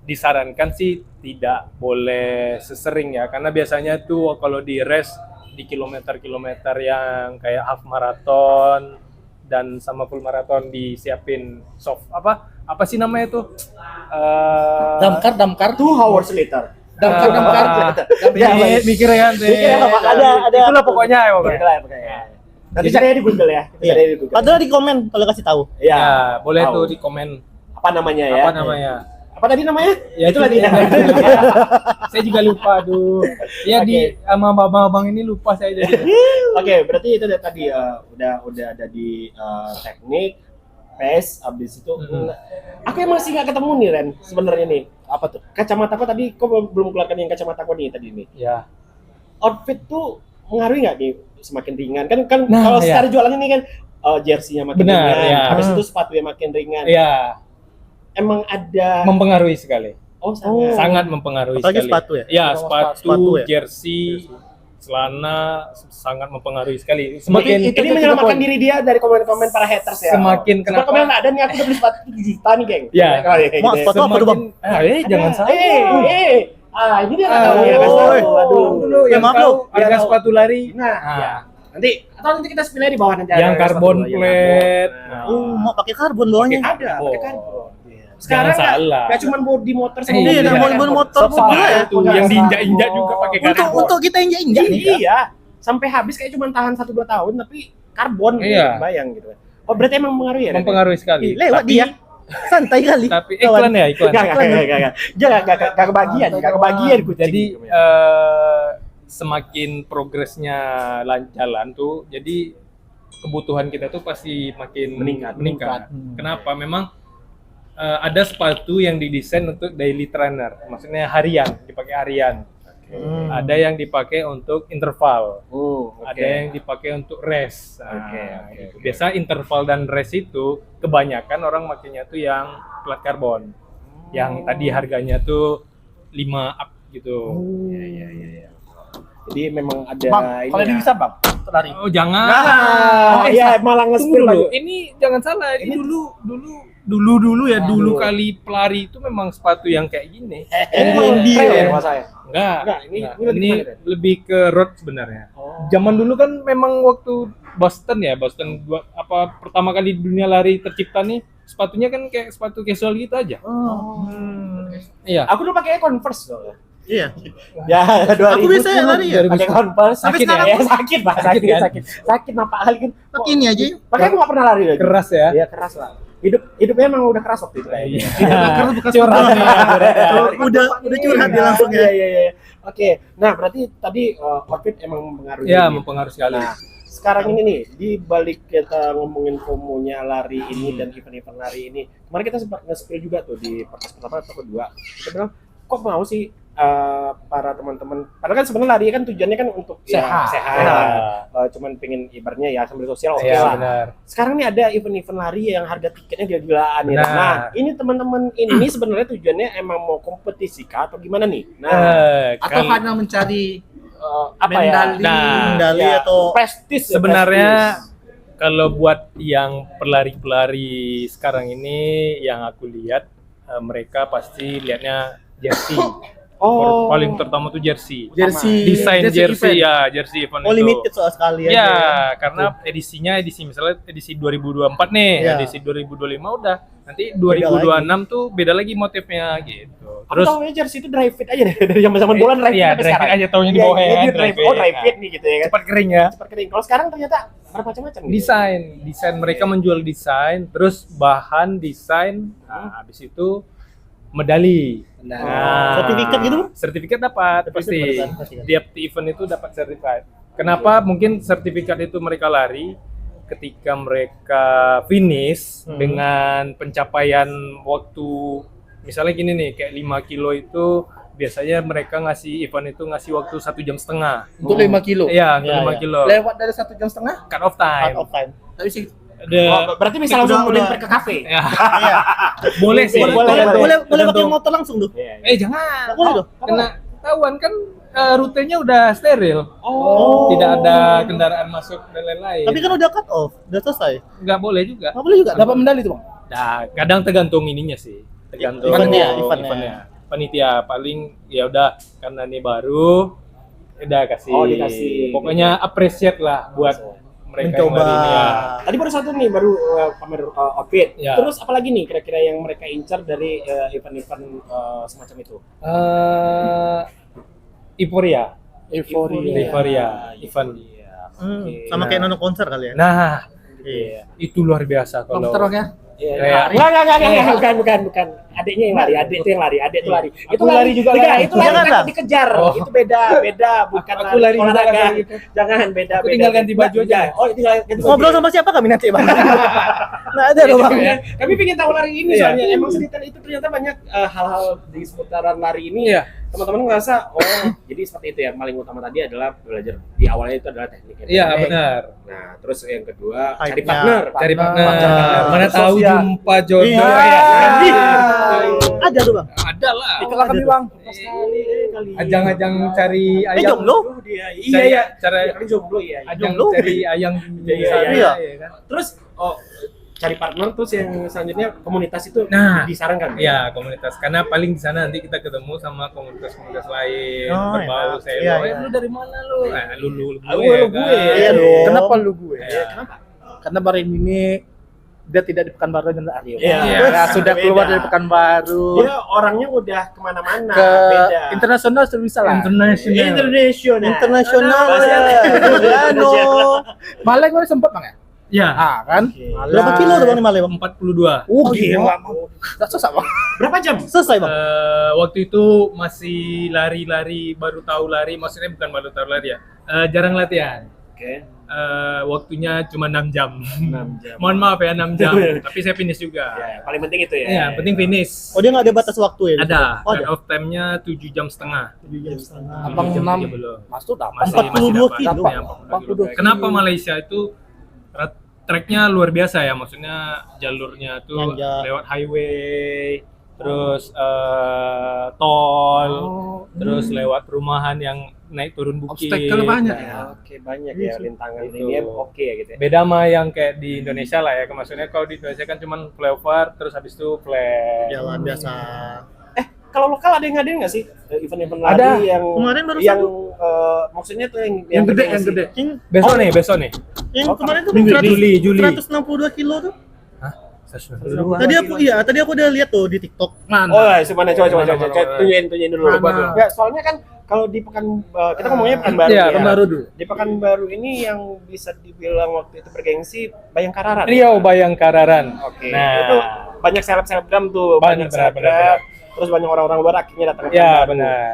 Speaker 1: disarankan sih tidak boleh sesering ya, karena biasanya tuh kalau di race di kilometer-kilometer yang kayak half marathon dan sama full marathon disiapin soft apa sih namanya tuh?
Speaker 4: Damkar.
Speaker 2: 2 hours later.
Speaker 4: Damkar.
Speaker 2: Ya,
Speaker 1: mikir ya nanti.
Speaker 2: Mikir ya, Pak.
Speaker 3: Ada.
Speaker 1: Itulah pokoknya ya pokoknya.
Speaker 2: Itulah pokoknya. Nanti cari di Google ya.
Speaker 3: Iya.
Speaker 2: Cari di Google.
Speaker 3: Padahal di komen kalau kasih tahu.
Speaker 2: Iya.
Speaker 1: Ya, boleh
Speaker 2: Tahu.
Speaker 1: tuh di komen
Speaker 2: Apa namanya ya?
Speaker 1: apa namanya.
Speaker 2: Apa tadi namanya?
Speaker 1: Ya
Speaker 2: itu lagi.
Speaker 1: Saya juga lupa, aduh. Ya di sama abang-abang ini lupa saya jadi.
Speaker 2: Oke, berarti itu tadi udah ada di teknik, pace, abis itu. Aku emang masih nggak ketemu nih Ren, sebenarnya nih. Apa tuh? Kacamata aku tadi, kok belum keluarkan yang kacamata aku nih tadi nih.
Speaker 1: Ya.
Speaker 2: Outfit tuh mengaruhi nggak nih semakin ringan? Kan
Speaker 1: Nah,
Speaker 2: kalau
Speaker 1: ya.
Speaker 2: secara jualan ini kan jersey-nya makin
Speaker 1: Benar,
Speaker 2: ringan,
Speaker 1: ya.
Speaker 2: habis itu sepatunya makin ringan.
Speaker 1: Ya,
Speaker 2: Emang ada
Speaker 1: mempengaruhi sekali.
Speaker 2: oh sangat.
Speaker 1: Sangat mempengaruhi
Speaker 3: Apalagi
Speaker 1: sekali.
Speaker 3: sepatu ya?
Speaker 1: Ya,
Speaker 3: Sepatu
Speaker 1: sepatu,
Speaker 3: ya?
Speaker 1: jersey, celana sangat mempengaruhi sekali.
Speaker 2: Ini
Speaker 1: Semakin
Speaker 2: menyelamatkan diri dia dari komen-komen para haters ya.
Speaker 1: Semakin
Speaker 2: Kenapa?
Speaker 1: kenapa?
Speaker 2: Komen ada nih aku udah beli sepatu 7 juta nih, geng.
Speaker 1: Ya.
Speaker 2: Oh, iya,
Speaker 3: Mau
Speaker 2: gitu.
Speaker 3: sepatu apa tuh, Bang?
Speaker 1: Jangan salah.
Speaker 2: Ini dia nggak tahu ya,
Speaker 1: Oh,
Speaker 2: kasih tahu. Aduh.
Speaker 1: dulu yang
Speaker 3: maaf
Speaker 1: tahu
Speaker 3: lu.
Speaker 1: harga
Speaker 2: Biar tahu.
Speaker 1: sepatu lari.
Speaker 2: Nah,
Speaker 1: Ah.
Speaker 2: ya. Nanti kita spill di bawah nanti
Speaker 1: Yang
Speaker 2: ada
Speaker 1: carbon
Speaker 2: sepatu.
Speaker 1: plate.
Speaker 2: Nah.
Speaker 3: Oh, mau pakai karbon bawahnya.
Speaker 2: Ada,
Speaker 1: Oh.
Speaker 2: pakai karbon. Sekarang
Speaker 1: Jangan salah.
Speaker 2: nggak cuma body motor sama
Speaker 1: Iya,
Speaker 2: mobil,
Speaker 3: dan
Speaker 2: ada
Speaker 3: body motor
Speaker 2: Sepatu
Speaker 3: juga ya.
Speaker 1: Tuh, yang diinjak-injak juga pakai
Speaker 3: Untuk
Speaker 1: karbon.
Speaker 3: untuk kita injak-injak nih.
Speaker 2: Iya, sampai habis kayak cuma tahan 1-2 tahun tapi karbon
Speaker 1: Iya.
Speaker 2: bayang gitu. Oh, berarti emang mempengaruhi ya? Ren?
Speaker 1: Mempengaruhi sekali.
Speaker 3: Ih, lewat dia. Santai kali.
Speaker 1: Tapi iklan ya, iklan.
Speaker 2: Gak kebagian kucing.
Speaker 1: Jadi semakin progresnya jalan tuh, jadi kebutuhan kita tuh pasti makin meningkat. Kenapa? Memang ada sepatu yang didesain untuk daily trainer, maksudnya harian, dipakai harian. Ada yang dipakai untuk interval, ada yang dipakai untuk rest. Gitu. Biasa interval dan rest itu kebanyakan orang makainya tuh yang plat karbon, yang tadi harganya tuh 5 up gitu.
Speaker 2: Iya. Jadi memang ada
Speaker 4: Bang,
Speaker 2: ini.
Speaker 4: kalau ini
Speaker 2: ya.
Speaker 4: bisa Bang, lari.
Speaker 1: Oh jangan.
Speaker 2: Iya, malah
Speaker 1: Tunggu
Speaker 2: nge-spill
Speaker 1: dulu.
Speaker 2: lagi.
Speaker 1: Ini jangan salah. Ini dulu ya. Dulu kali pelari itu memang sepatu yang kayak gini.
Speaker 2: Ini memang
Speaker 3: dia
Speaker 2: trail
Speaker 3: ya.
Speaker 2: ya saya.
Speaker 1: Enggak.
Speaker 2: Ini
Speaker 1: Ini lebih ke road sebenarnya.
Speaker 2: Oh.
Speaker 1: Zaman dulu kan memang waktu Boston pertama kali dunia lari tercipta nih, sepatunya kan kayak sepatu casual gitu aja. Iya.
Speaker 2: Aku dulu pakai Converse loh.
Speaker 3: Iya.
Speaker 2: Ya, 2010.
Speaker 3: Aku biasa pakai
Speaker 2: Converse.
Speaker 1: Sakit
Speaker 2: Sakit
Speaker 1: ya?
Speaker 2: ya? Sakit, Pak.
Speaker 1: Sakit kan?
Speaker 2: Sakit apa kali kan?
Speaker 3: Pakai ini aja.
Speaker 2: Makanya aku nggak pernah lari lagi.
Speaker 1: Keras ya.
Speaker 2: Iya, keras lah. Hidupnya emang udah keras waktu itu.
Speaker 1: Iya.
Speaker 3: Karena bekas
Speaker 1: Curhat
Speaker 3: pernah.
Speaker 1: nih.
Speaker 3: Udah curhat dia langsung ya.
Speaker 2: Iya. Oke. Nah, berarti tadi outfit emang mempengaruhi.
Speaker 1: Ya,
Speaker 2: ini.
Speaker 1: mempengaruhi sekali.
Speaker 2: Nah, sekarang ini nih, di balik kita ngomongin promonya lari ini dan event-event lari ini, kemarin kita sempat nge-spill juga tuh di podcast pertama atau kedua. Kita bilang, kok mau sih para teman-teman, padahal kan sebenarnya lari kan tujuannya kan untuk
Speaker 4: Sehat.
Speaker 2: sehat. Cuman pengen ibaratnya ya sambil sosial oke
Speaker 1: Iya,
Speaker 2: lah.
Speaker 1: benar.
Speaker 2: Sekarang nih ada event-event lari yang harga tiketnya gila-gilaan ya.
Speaker 1: Benar.
Speaker 2: Nah, ini teman-teman ini sebenarnya tujuannya emang mau kompetisi kah atau gimana nih? Nah,
Speaker 4: Atau
Speaker 1: kalau-
Speaker 4: hanya mencari
Speaker 2: apa ya?
Speaker 4: medali.
Speaker 3: Medali
Speaker 2: Ya,
Speaker 3: atau
Speaker 2: prestis ya,
Speaker 1: sebenarnya
Speaker 2: prestis.
Speaker 1: kalau buat yang pelari-pelari sekarang ini yang aku lihat mereka pasti lihatnya jersey.
Speaker 2: Oh,
Speaker 1: Paling terutama tuh jersey.
Speaker 3: jersey
Speaker 1: Desain jersey
Speaker 4: event.
Speaker 1: ya, jersey event
Speaker 3: Oh,
Speaker 1: itu.
Speaker 3: limited soal sekali
Speaker 1: Ya,
Speaker 3: aja.
Speaker 1: karena edisinya misalnya edisi 2024 nih,
Speaker 3: Ya.
Speaker 1: edisi 2025 udah. Nanti 2026 tuh beda lagi motifnya gitu.
Speaker 2: aku
Speaker 1: Terus
Speaker 2: tahunya jersey itu dry fit aja deh dari zaman bola dry fit
Speaker 1: iya,
Speaker 2: sampai
Speaker 1: dry fit
Speaker 2: sekarang.
Speaker 1: aja taunya di
Speaker 2: Iya,
Speaker 1: bawahnya
Speaker 2: iya,
Speaker 1: kan,
Speaker 2: dia dry fit. Oh, dry fit nih gitu ya kan.
Speaker 1: cepat kering ya.
Speaker 2: Cepat kering. Kalau sekarang ternyata bermacam-macam gitu.
Speaker 1: Desain mereka menjual desain, terus bahan desain, nah, habis itu medali.
Speaker 3: Sertifikat gitu?
Speaker 1: Sertifikat dapat
Speaker 3: Pasti
Speaker 1: pasti.
Speaker 3: dapat, pasti kan?
Speaker 1: Tiap event itu dapat sertifikat. Kenapa mungkin sertifikat itu mereka lari ketika mereka finish dengan pencapaian waktu misalnya gini nih, kayak 5 kilo itu biasanya mereka ngasih event itu ngasih waktu 1,5 jam.
Speaker 4: Untuk 5 kilo.
Speaker 1: Iya, untuk
Speaker 3: Iya,
Speaker 1: 5
Speaker 3: iya.
Speaker 1: kilo.
Speaker 4: Lewat dari 1,5 jam.
Speaker 1: Cut off time.
Speaker 3: Cut off time.
Speaker 4: Tapi sih
Speaker 2: Berarti bisa langsung
Speaker 3: Udah.
Speaker 2: mampir ke kafe.
Speaker 1: Ya,
Speaker 3: Iya.
Speaker 1: boleh sih.
Speaker 3: Boleh pakai
Speaker 1: Tergantung.
Speaker 3: motor langsung tuh.
Speaker 2: Iya.
Speaker 1: Jangan.
Speaker 3: Boleh tuh.
Speaker 1: Kena ketahuan kan rutenya udah steril.
Speaker 3: Oh.
Speaker 1: Tidak ada kendaraan masuk dan lain-lain.
Speaker 3: Tapi kan udah cut off, udah selesai.
Speaker 1: nggak boleh juga.
Speaker 3: Nggak boleh juga.
Speaker 4: dapat medali tuh, Bang.
Speaker 1: Nah, kadang tergantung ininya sih. Tergantung
Speaker 3: Eventnya.
Speaker 1: Panitia paling ya udah karena ini baru udah kasih.
Speaker 2: Oh, dikasih.
Speaker 1: Pokoknya appreciate lah buat mereka yang
Speaker 3: Mencoba.
Speaker 1: hari ini ya.
Speaker 2: Tadi baru satu nih, baru pamer outfit.
Speaker 1: Ya.
Speaker 2: Terus apalagi nih kira-kira yang mereka incar dari event-event semacam itu?
Speaker 1: Euphoria.
Speaker 4: Euforia.
Speaker 1: Event.
Speaker 2: Oke.
Speaker 3: Sama kayak nonton konser kali ya.
Speaker 1: Nah,
Speaker 3: Iya.
Speaker 1: itu luar biasa kalau
Speaker 4: Terus ya.
Speaker 1: Kayak-
Speaker 2: Bukan. Adiknya yang lari, adik itu yang lari, adik itu lari. Itu
Speaker 1: Aku lari juga
Speaker 2: Enggak,
Speaker 1: lari.
Speaker 2: itu lari
Speaker 3: Jangan
Speaker 2: kan
Speaker 3: lah.
Speaker 2: dikejar.
Speaker 1: Oh.
Speaker 2: Itu beda, bukan
Speaker 1: Aku lari juga
Speaker 2: olahraga.
Speaker 1: kayak gitu.
Speaker 2: Jangan beda.
Speaker 1: Aku tinggal ganti baju aja.
Speaker 2: Oh, tinggal ganti baju.
Speaker 3: Ngobrol sama siapa kami nanti, Bang? Nah, ada loh, Bang.
Speaker 2: Kami pengen tahu lari ini
Speaker 1: Iya.
Speaker 2: soalnya emang sedetail itu ternyata banyak hal-hal di seputaran lari ini.
Speaker 1: Iya.
Speaker 2: Teman-teman ngerasa jadi seperti itu ya. Paling utama tadi adalah belajar di awalnya itu adalah teknik.
Speaker 1: Iya, benar.
Speaker 2: Nah, terus yang kedua cari
Speaker 3: Hype-nya.
Speaker 2: partner.
Speaker 1: Cari partner.
Speaker 3: Partner.
Speaker 1: Mana tahu
Speaker 3: Sosial.
Speaker 1: jumpa jodoh
Speaker 3: Iya.
Speaker 1: ya.
Speaker 3: Iya. Ada tuh, Bang.
Speaker 1: Ada lah.
Speaker 4: Itulah kami, Bang.
Speaker 2: Kali.
Speaker 1: Ajang-ajang cari ayam.
Speaker 3: jomblo?
Speaker 2: Dia.
Speaker 1: Iya, iya. Cara
Speaker 2: Kali jomblo ya.
Speaker 1: ajang
Speaker 3: jomblo.
Speaker 1: cari ayam di
Speaker 2: Iya,
Speaker 1: sana,
Speaker 3: iya.
Speaker 1: ya kan?
Speaker 2: Terus cari partner terus yang selanjutnya komunitas itu
Speaker 1: Nah.
Speaker 2: disarankan.
Speaker 1: Iya, komunitas. Karena paling di sana nanti kita ketemu sama komunitas-komunitas lain.
Speaker 3: Oh,
Speaker 1: berbau
Speaker 3: enak.
Speaker 1: saya.
Speaker 3: Iya,
Speaker 1: "Oh,
Speaker 3: iya.
Speaker 1: lu dari mana lu?" Nah, lu
Speaker 2: Aku
Speaker 1: gue.
Speaker 2: lu
Speaker 1: kan?
Speaker 2: gue.
Speaker 3: Iya dong.
Speaker 4: Kenapa lu gue?
Speaker 1: Iya.
Speaker 2: Kenapa?
Speaker 4: Karena baru ini dia tidak di Pekanbaru dan Aryo.
Speaker 2: Iya.
Speaker 4: Nah, sudah keluar
Speaker 2: Beda.
Speaker 4: dari Pekanbaru
Speaker 2: Dia orangnya udah kemana-mana.
Speaker 4: ke
Speaker 2: Beda.
Speaker 4: internasional sudah bisa lah.
Speaker 1: International.
Speaker 3: Internasional.
Speaker 2: Ano?
Speaker 4: Malah gue sempat, Bang ya.
Speaker 1: Ya,
Speaker 4: Ah, kan?
Speaker 3: Berapa kilo tuh, Bang, di Malaya, Bang?
Speaker 1: 42.
Speaker 4: Oh, gila. Tak susah, Bang.
Speaker 2: Berapa jam?
Speaker 3: Selesai, Bang.
Speaker 1: Waktu itu masih lari-lari, baru tahu lari, maksudnya bukan baru tahu lari ya. Jarang latihan.
Speaker 2: Oke.
Speaker 1: Waktunya cuma 6 jam.
Speaker 2: 6 jam.
Speaker 1: Mohon maaf ya 6 jam, tapi saya finish juga.
Speaker 2: Ya, paling penting itu ya.
Speaker 1: Iya, penting finish.
Speaker 3: Oh, dia nggak ada batas waktu ya?
Speaker 1: Ada,
Speaker 3: Oh,
Speaker 1: cut
Speaker 3: ada.
Speaker 1: off time-nya 7 jam setengah.
Speaker 3: 7 jam setengah.
Speaker 4: Abang
Speaker 1: Jam
Speaker 4: 6
Speaker 1: tiga belum.
Speaker 4: masuk dapat.
Speaker 1: Masih
Speaker 3: 42
Speaker 1: dapat.
Speaker 3: kilo.
Speaker 1: Ya,
Speaker 4: 42 kilo.
Speaker 1: Kenapa Malaysia itu tracknya luar biasa ya, maksudnya jalurnya tuh
Speaker 3: Nanjak.
Speaker 1: lewat highway, terus tol, terus lewat perumahan yang naik turun bukit.
Speaker 4: Obstacle banyak ya.
Speaker 2: Ya, oke, banyak
Speaker 3: Iya
Speaker 2: ya
Speaker 3: sih.
Speaker 2: rintangan
Speaker 1: Gitu.
Speaker 2: ini oke ya gitu ya.
Speaker 1: Beda sama yang kayak di Indonesia lah ya, maksudnya kalau di Indonesia kan cuman flyover, terus habis itu flat.
Speaker 3: Jalan biasa.
Speaker 2: Kalau lokal ada yang ngadain nggak sih event-event lari
Speaker 1: Ada.
Speaker 2: yang
Speaker 3: Kemarin baru
Speaker 2: yang
Speaker 3: satu.
Speaker 2: maksudnya tuh yang
Speaker 4: Yang gede,
Speaker 2: ngasih-
Speaker 4: yang gede.
Speaker 1: Besok nih, besok nih.
Speaker 3: Yang kemarin tuh
Speaker 1: Minggu
Speaker 3: 100
Speaker 1: Juli.
Speaker 3: 162 kilo tuh.
Speaker 1: Hah?
Speaker 3: Tadi aku udah lihat tuh di TikTok.
Speaker 4: Mana?
Speaker 2: Oh, mana coba
Speaker 1: Mana.
Speaker 2: tunjukin dulu.
Speaker 4: Mana?
Speaker 2: Ya, soalnya kan kalau di kita ngomongnya Pekanbaru
Speaker 1: Iya,
Speaker 2: ya.
Speaker 4: Pekanbaru dulu.
Speaker 2: Di Pekanbaru ini yang bisa dibilang waktu itu bergengsi Bayangkararan.
Speaker 1: Riau Bayangkararan.
Speaker 2: Oke.
Speaker 1: Nah,
Speaker 2: Itu banyak selebgram tuh, banyak
Speaker 1: Benar,
Speaker 2: selebgram. Terus banyak orang-orang luar akhirnya datang ke
Speaker 1: ya
Speaker 2: Pekanbaru.
Speaker 1: benar.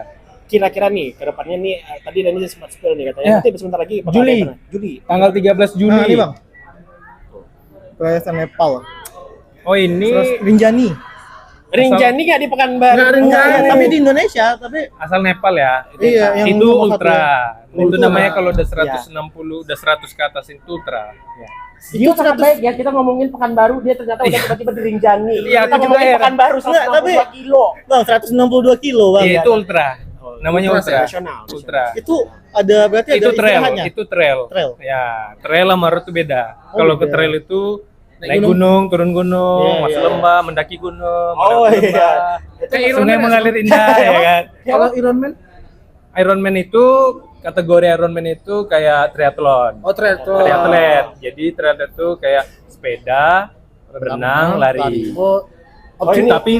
Speaker 2: Kira-kira nih ke depannya nih tadi Dani sempat spill nih katanya
Speaker 1: Ya.
Speaker 2: nanti sebentar lagi bakal
Speaker 1: Juli.
Speaker 2: ada event. Juli.
Speaker 1: Tanggal 13 Juli.
Speaker 3: Nah, ini, Bang. Perayaan Nepal.
Speaker 1: Oh, ini
Speaker 3: Terus Rinjani.
Speaker 2: Rinjani nggak di Pekanbaru?
Speaker 4: Nggak Rinjani.
Speaker 3: Tapi di Indonesia, tapi
Speaker 1: asal Nepal ya.
Speaker 3: iya yang
Speaker 1: Itu
Speaker 3: nomor
Speaker 1: ultra.
Speaker 3: satu.
Speaker 1: Itu
Speaker 3: Ultra.
Speaker 1: namanya kalau udah 160, udah 100 ke atas itu ultra.
Speaker 2: Dia sangat baik ya, kita ngomongin Pekanbaru, dia ternyata udah tiba-tiba di Rinjani.
Speaker 1: Iya,
Speaker 2: kita
Speaker 1: aku juga
Speaker 2: ngomongin
Speaker 1: heran.
Speaker 2: Pekanbaru
Speaker 3: Enggak,
Speaker 2: 162 kilo.
Speaker 3: Bang, 162 kilo, Bang.
Speaker 1: Iya, itu ultra. Namanya ultra.
Speaker 2: Nasional.
Speaker 1: Ultra.
Speaker 3: Itu ada berarti ada
Speaker 1: Itu trail,
Speaker 3: istirahatnya?
Speaker 1: itu trail.
Speaker 3: Trail.
Speaker 1: Ya, trail sama road itu beda.
Speaker 3: Oh,
Speaker 1: Kalau ke
Speaker 3: beda.
Speaker 1: trail itu naik
Speaker 3: gunung.
Speaker 1: gunung, turun gunung,
Speaker 3: Iya,
Speaker 1: masuk
Speaker 3: iya.
Speaker 1: lembah, mendaki gunung,
Speaker 2: Oh,
Speaker 1: mendaki
Speaker 2: iya.
Speaker 1: lembah.
Speaker 2: Itu
Speaker 1: Sungai mengalir indah ya kan.
Speaker 4: Kalau Ironman?
Speaker 1: Ironman itu kategori Ironman itu kayak triathlon.
Speaker 4: Oh, triathlon.
Speaker 1: Triatlet. Jadi triatlet itu kayak sepeda, berenang, lari.
Speaker 4: Oh,
Speaker 2: Oh, ini
Speaker 1: Tapi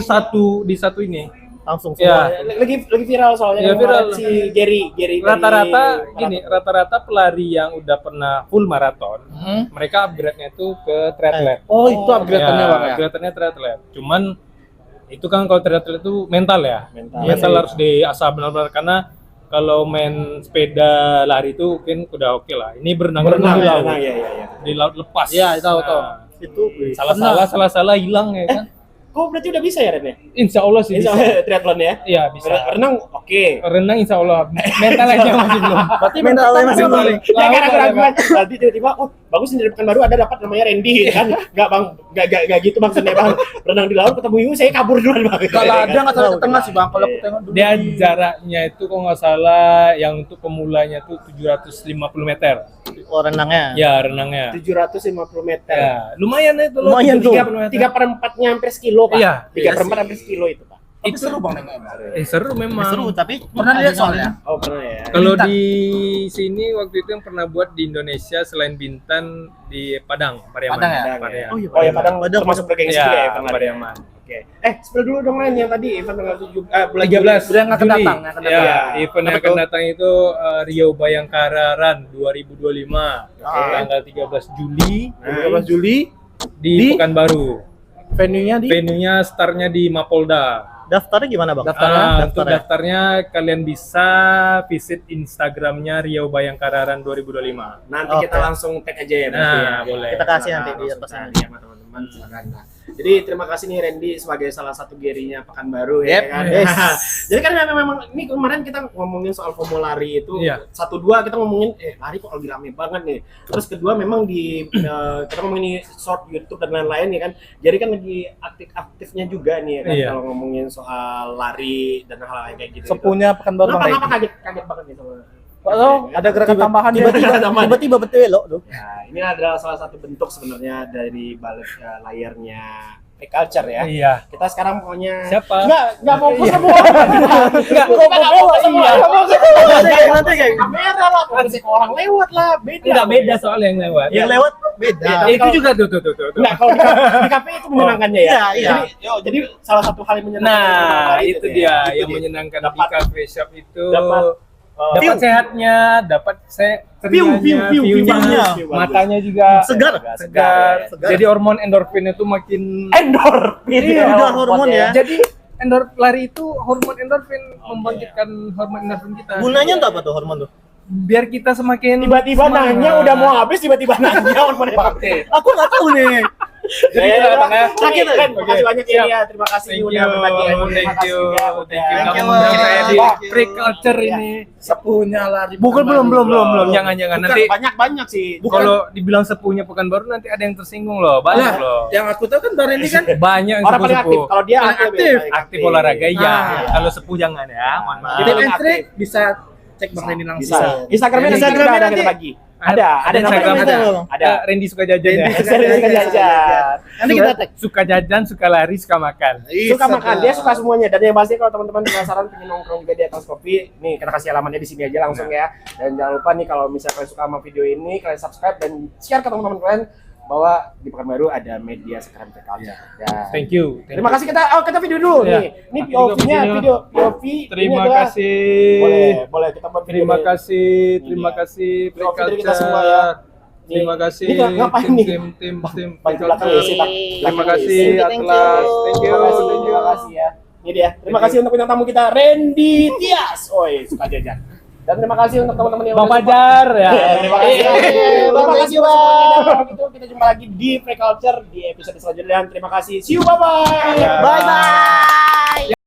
Speaker 1: di satu ini.
Speaker 3: Langsung
Speaker 1: Ya.
Speaker 3: semua.
Speaker 2: lagi viral soalnya
Speaker 1: Iya,
Speaker 2: kemarin
Speaker 1: viral.
Speaker 2: si Gary
Speaker 1: Rata-rata
Speaker 2: dari
Speaker 1: gini, rata-rata pelari yang udah pernah full maraton, mereka upgrade-nya itu ke triatlet.
Speaker 4: Oh, itu upgrade-nya, Bang ya.
Speaker 1: Upgrade-nya triatlet. Cuman itu kan kalau triatlet itu mental ya.
Speaker 2: Mental.
Speaker 1: Mental harus diasah benar-benar karena kalau main sepeda lari itu mungkin udah oke lah. Ini berenang di laut.
Speaker 2: ya.
Speaker 1: Di laut lepas.
Speaker 4: Iya, tahu.
Speaker 3: Itu
Speaker 1: Salah-salah hilang ya kan.
Speaker 2: Kok berarti udah bisa ya Ren ya?
Speaker 1: Insya Allah sih bisa.
Speaker 2: Triathlon ya?
Speaker 1: Iya bisa.
Speaker 2: Renang oke.
Speaker 1: Renang insya Allah. Mental aja masih belum.
Speaker 3: Berarti mentalnya masih belum.
Speaker 2: Ya kan aku raguan. Nanti tiba-tiba bagus nih dari Pekanbaru ada dapat namanya Randy kan. Enggak Bang, enggak gitu maksudnya Bang. Renang di laut ketemu hiu saya kabur duluan Bang.
Speaker 4: Kalau ada nggak tahu ke tengah sih bang. Kalau aku tengok dulu.
Speaker 1: Dia jaraknya itu kalau nggak salah yang untuk pemulanya tuh 750 meter.
Speaker 3: Oh, renangnya.
Speaker 1: Ya renangnya.
Speaker 2: 750 meter.
Speaker 1: Ya, lumayan itu loh.
Speaker 3: Lumayan tuh.
Speaker 2: 3/4-nya hampir sekilo Pak.
Speaker 1: Iya.
Speaker 2: 3/4 hampir sekilo itu Pak.
Speaker 4: Itu seru bang nengoknya.
Speaker 1: Seru memang.
Speaker 3: Seru tapi
Speaker 4: Pernah lihat soalnya.
Speaker 2: Oh pernah ya.
Speaker 1: Kalau di sini waktu itu yang pernah buat di Indonesia selain Bintan di Padang, Pariaman.
Speaker 4: Padang ya?
Speaker 1: Pariaman.
Speaker 3: Oh iya,
Speaker 2: Oh ya Padang termasuk bergengsi juga ya
Speaker 1: Ya,
Speaker 2: pernah.
Speaker 1: Pariaman.
Speaker 2: Oke. Spill dulu dong Ren yang tadi event tanggal 7 bulan
Speaker 1: 13
Speaker 4: Bulan yang akan
Speaker 1: Juli.
Speaker 4: datang, yang akan
Speaker 1: Ya,
Speaker 4: datang.
Speaker 1: event yang akan datang itu Riau Bayangkara Run 2025. Tanggal 13 Juli
Speaker 4: 12 Juli
Speaker 1: di Pekanbaru.
Speaker 4: venue-nya di
Speaker 1: Venue-nya startnya di Mapolda.
Speaker 3: daftarnya gimana, Bang?
Speaker 1: Untuk daftarnya kalian bisa visit Instagramnya Riau Bayangkara Run 2025.
Speaker 2: Nanti kita
Speaker 3: Oke.
Speaker 2: langsung tag aja ya
Speaker 1: Nah,
Speaker 2: ya.
Speaker 1: boleh.
Speaker 3: Kita kasih nanti di
Speaker 2: Langsung
Speaker 3: atasnya.
Speaker 2: cari sama teman-teman silakan. Nah, jadi terima kasih nih Randy sebagai salah satu gerinya Pekanbaru ya
Speaker 4: Yep.
Speaker 2: kan.
Speaker 3: Yes.
Speaker 2: Jadi kan memang ini kemarin kita ngomongin soal FOMO lari itu
Speaker 1: Iya.
Speaker 2: 1-2 kita ngomongin lari kok lagi rame banget nih. Terus kedua memang di kita ngomongin short YouTube dan lain-lain ya kan. Jadi kan lagi aktif-aktifnya juga nih ya kan
Speaker 1: Iya.
Speaker 2: kalau ngomongin soal lari dan hal-hal kayak gitu.
Speaker 4: sepunya Pekanbaru bang.
Speaker 2: Kenapa kaget banget nih sama
Speaker 4: Oh, ada gerakan tambahan
Speaker 3: Tiba-tiba betul loh tuh.
Speaker 2: Nah, ini adalah salah satu bentuk sebenarnya dari balik layarnya Culture ya.
Speaker 1: Iya.
Speaker 2: Kita sekarang pokoknya
Speaker 1: Siapa?
Speaker 2: Enggak fokus
Speaker 1: Iya.
Speaker 2: semua. Enggak fokus semua.
Speaker 3: Nanti kayak
Speaker 2: Kamera lah, fokus ke orang lewat lah, beda.
Speaker 1: Enggak beda soal yang lewat.
Speaker 3: yang lewat beda.
Speaker 2: Iya.
Speaker 1: Itu juga tuh.
Speaker 2: Enggak, kalau di kafe itu menyenangkannya ya.
Speaker 3: Iya, iya.
Speaker 2: Jadi salah satu hal yang menyenangkan.
Speaker 1: Nah,
Speaker 2: dari
Speaker 1: itu
Speaker 2: ya.
Speaker 1: dia
Speaker 2: Itu
Speaker 1: yang
Speaker 2: dia.
Speaker 1: menyenangkan di
Speaker 2: Dapat-
Speaker 1: cafe shop itu.
Speaker 2: View.
Speaker 1: Dapat sehatnya, dapat
Speaker 2: View,
Speaker 1: cerianya,
Speaker 2: view-nya.
Speaker 1: view-nya,
Speaker 2: View
Speaker 1: matanya juga
Speaker 3: Segar.
Speaker 1: segar.
Speaker 3: Segar.
Speaker 1: Jadi hormon endorfin itu makin
Speaker 2: Endorfin.
Speaker 3: Iya, udah hormon ya.
Speaker 1: Jadi lari itu hormon endorfin membangkitkan hormon endorfin kita.
Speaker 3: Gunanya untuk apa tuh hormon tuh?
Speaker 1: Biar kita semakin
Speaker 2: Tiba-tiba
Speaker 1: semangat.
Speaker 2: nanya udah mau habis tiba-tiba nanya hormon endorfin.
Speaker 3: Aku nggak tahu nih.
Speaker 1: Jadi kita Bang, ya.
Speaker 2: Sakit kan? Terima kasih banyak
Speaker 1: Siap.
Speaker 2: ya. Terima kasih
Speaker 1: Thank
Speaker 2: udah
Speaker 1: you,
Speaker 2: berbagi ilmu. Terima
Speaker 1: thank
Speaker 2: kasih
Speaker 1: you,
Speaker 2: juga
Speaker 1: thank you.
Speaker 2: udah
Speaker 1: Udah
Speaker 3: you,
Speaker 1: ngundang saya di
Speaker 3: Bang.
Speaker 1: Free Culture ini.
Speaker 4: sepunya lari.
Speaker 1: Bukan
Speaker 4: Pekanbaru.
Speaker 1: belum. Jangan
Speaker 2: Bukan,
Speaker 1: nanti
Speaker 2: banyak sih.
Speaker 1: kalau dibilang sepuhnya Pekanbaru nanti ada yang tersinggung loh, banyak
Speaker 4: Lah,
Speaker 1: loh.
Speaker 4: yang aku tahu kan Bang Randy kan
Speaker 1: Banyak yang
Speaker 2: Orang paling aktif.
Speaker 1: sepuh-sepuh.
Speaker 2: Kalau dia
Speaker 4: Paling aktif.
Speaker 1: Aktif olahraga iya.
Speaker 4: Ah.
Speaker 1: Kalau sepuh jangan ya. Mohon maaf.
Speaker 2: Jadi
Speaker 4: tip and
Speaker 2: aktif.
Speaker 4: trick bisa cek Bang Randy langsung.
Speaker 2: bisa. Instagramnya nanti
Speaker 3: Instagramnya
Speaker 2: kita ada
Speaker 3: nanti-
Speaker 2: kita bagi. Ada
Speaker 1: Instagram
Speaker 2: namanya.
Speaker 3: ada.
Speaker 2: Ada.
Speaker 1: Randy suka jajan ya.
Speaker 2: Instagram kita jajan.
Speaker 3: Nanti kita tag.
Speaker 1: Suka jajan, suka lari, suka makan.
Speaker 2: Suka makan, dia suka semuanya. Dan yang pasti kalau teman-teman penasaran pengen nongkrong juga di atas kopi, nih kita kasih alamatnya di sini aja langsung ya. Dan jangan lupa nih kalau misalnya kalian suka sama video ini, kalian subscribe dan share ke teman-teman kalian bahwa di Pekanbaru ada media sekarang Culture. Ya.
Speaker 1: Thank you.
Speaker 2: Terima kasih kita video dulu
Speaker 1: Ya.
Speaker 2: nih. Ini
Speaker 1: Aku juga
Speaker 2: POV-nya,
Speaker 1: video.
Speaker 2: video POV.
Speaker 1: Terima
Speaker 2: ini adalah-
Speaker 1: kasih.
Speaker 2: Boleh kita buat video
Speaker 1: Terima
Speaker 2: nih.
Speaker 1: kasih,
Speaker 2: Ini
Speaker 1: terima
Speaker 2: dia.
Speaker 1: kasih Free
Speaker 2: Oke, dari kita
Speaker 1: Culture.
Speaker 2: semua ya. Nih.
Speaker 1: Terima kasih
Speaker 2: Ini ngapain nih?
Speaker 1: tim
Speaker 2: Bantu
Speaker 1: Free
Speaker 2: belakang
Speaker 1: Culture.
Speaker 2: ya sih, Pak.
Speaker 1: Terima kasih
Speaker 3: Thank you, thank you.
Speaker 1: Atlas. Thank you.
Speaker 2: Terima kasih ya. Ini dia. Terima kasih untuk bintang tamu kita Randy Tias. Oi, suka jajan. Dan terima kasih untuk teman-teman yang
Speaker 1: Bang
Speaker 2: udah support.
Speaker 1: Fajar ya.
Speaker 2: Terima kasih. Terima kasih Bang. Kalau gitu kita jumpa lagi di Free Culture di episode selanjutnya. Dan terima kasih. See you, bye bye.
Speaker 3: Bye bye.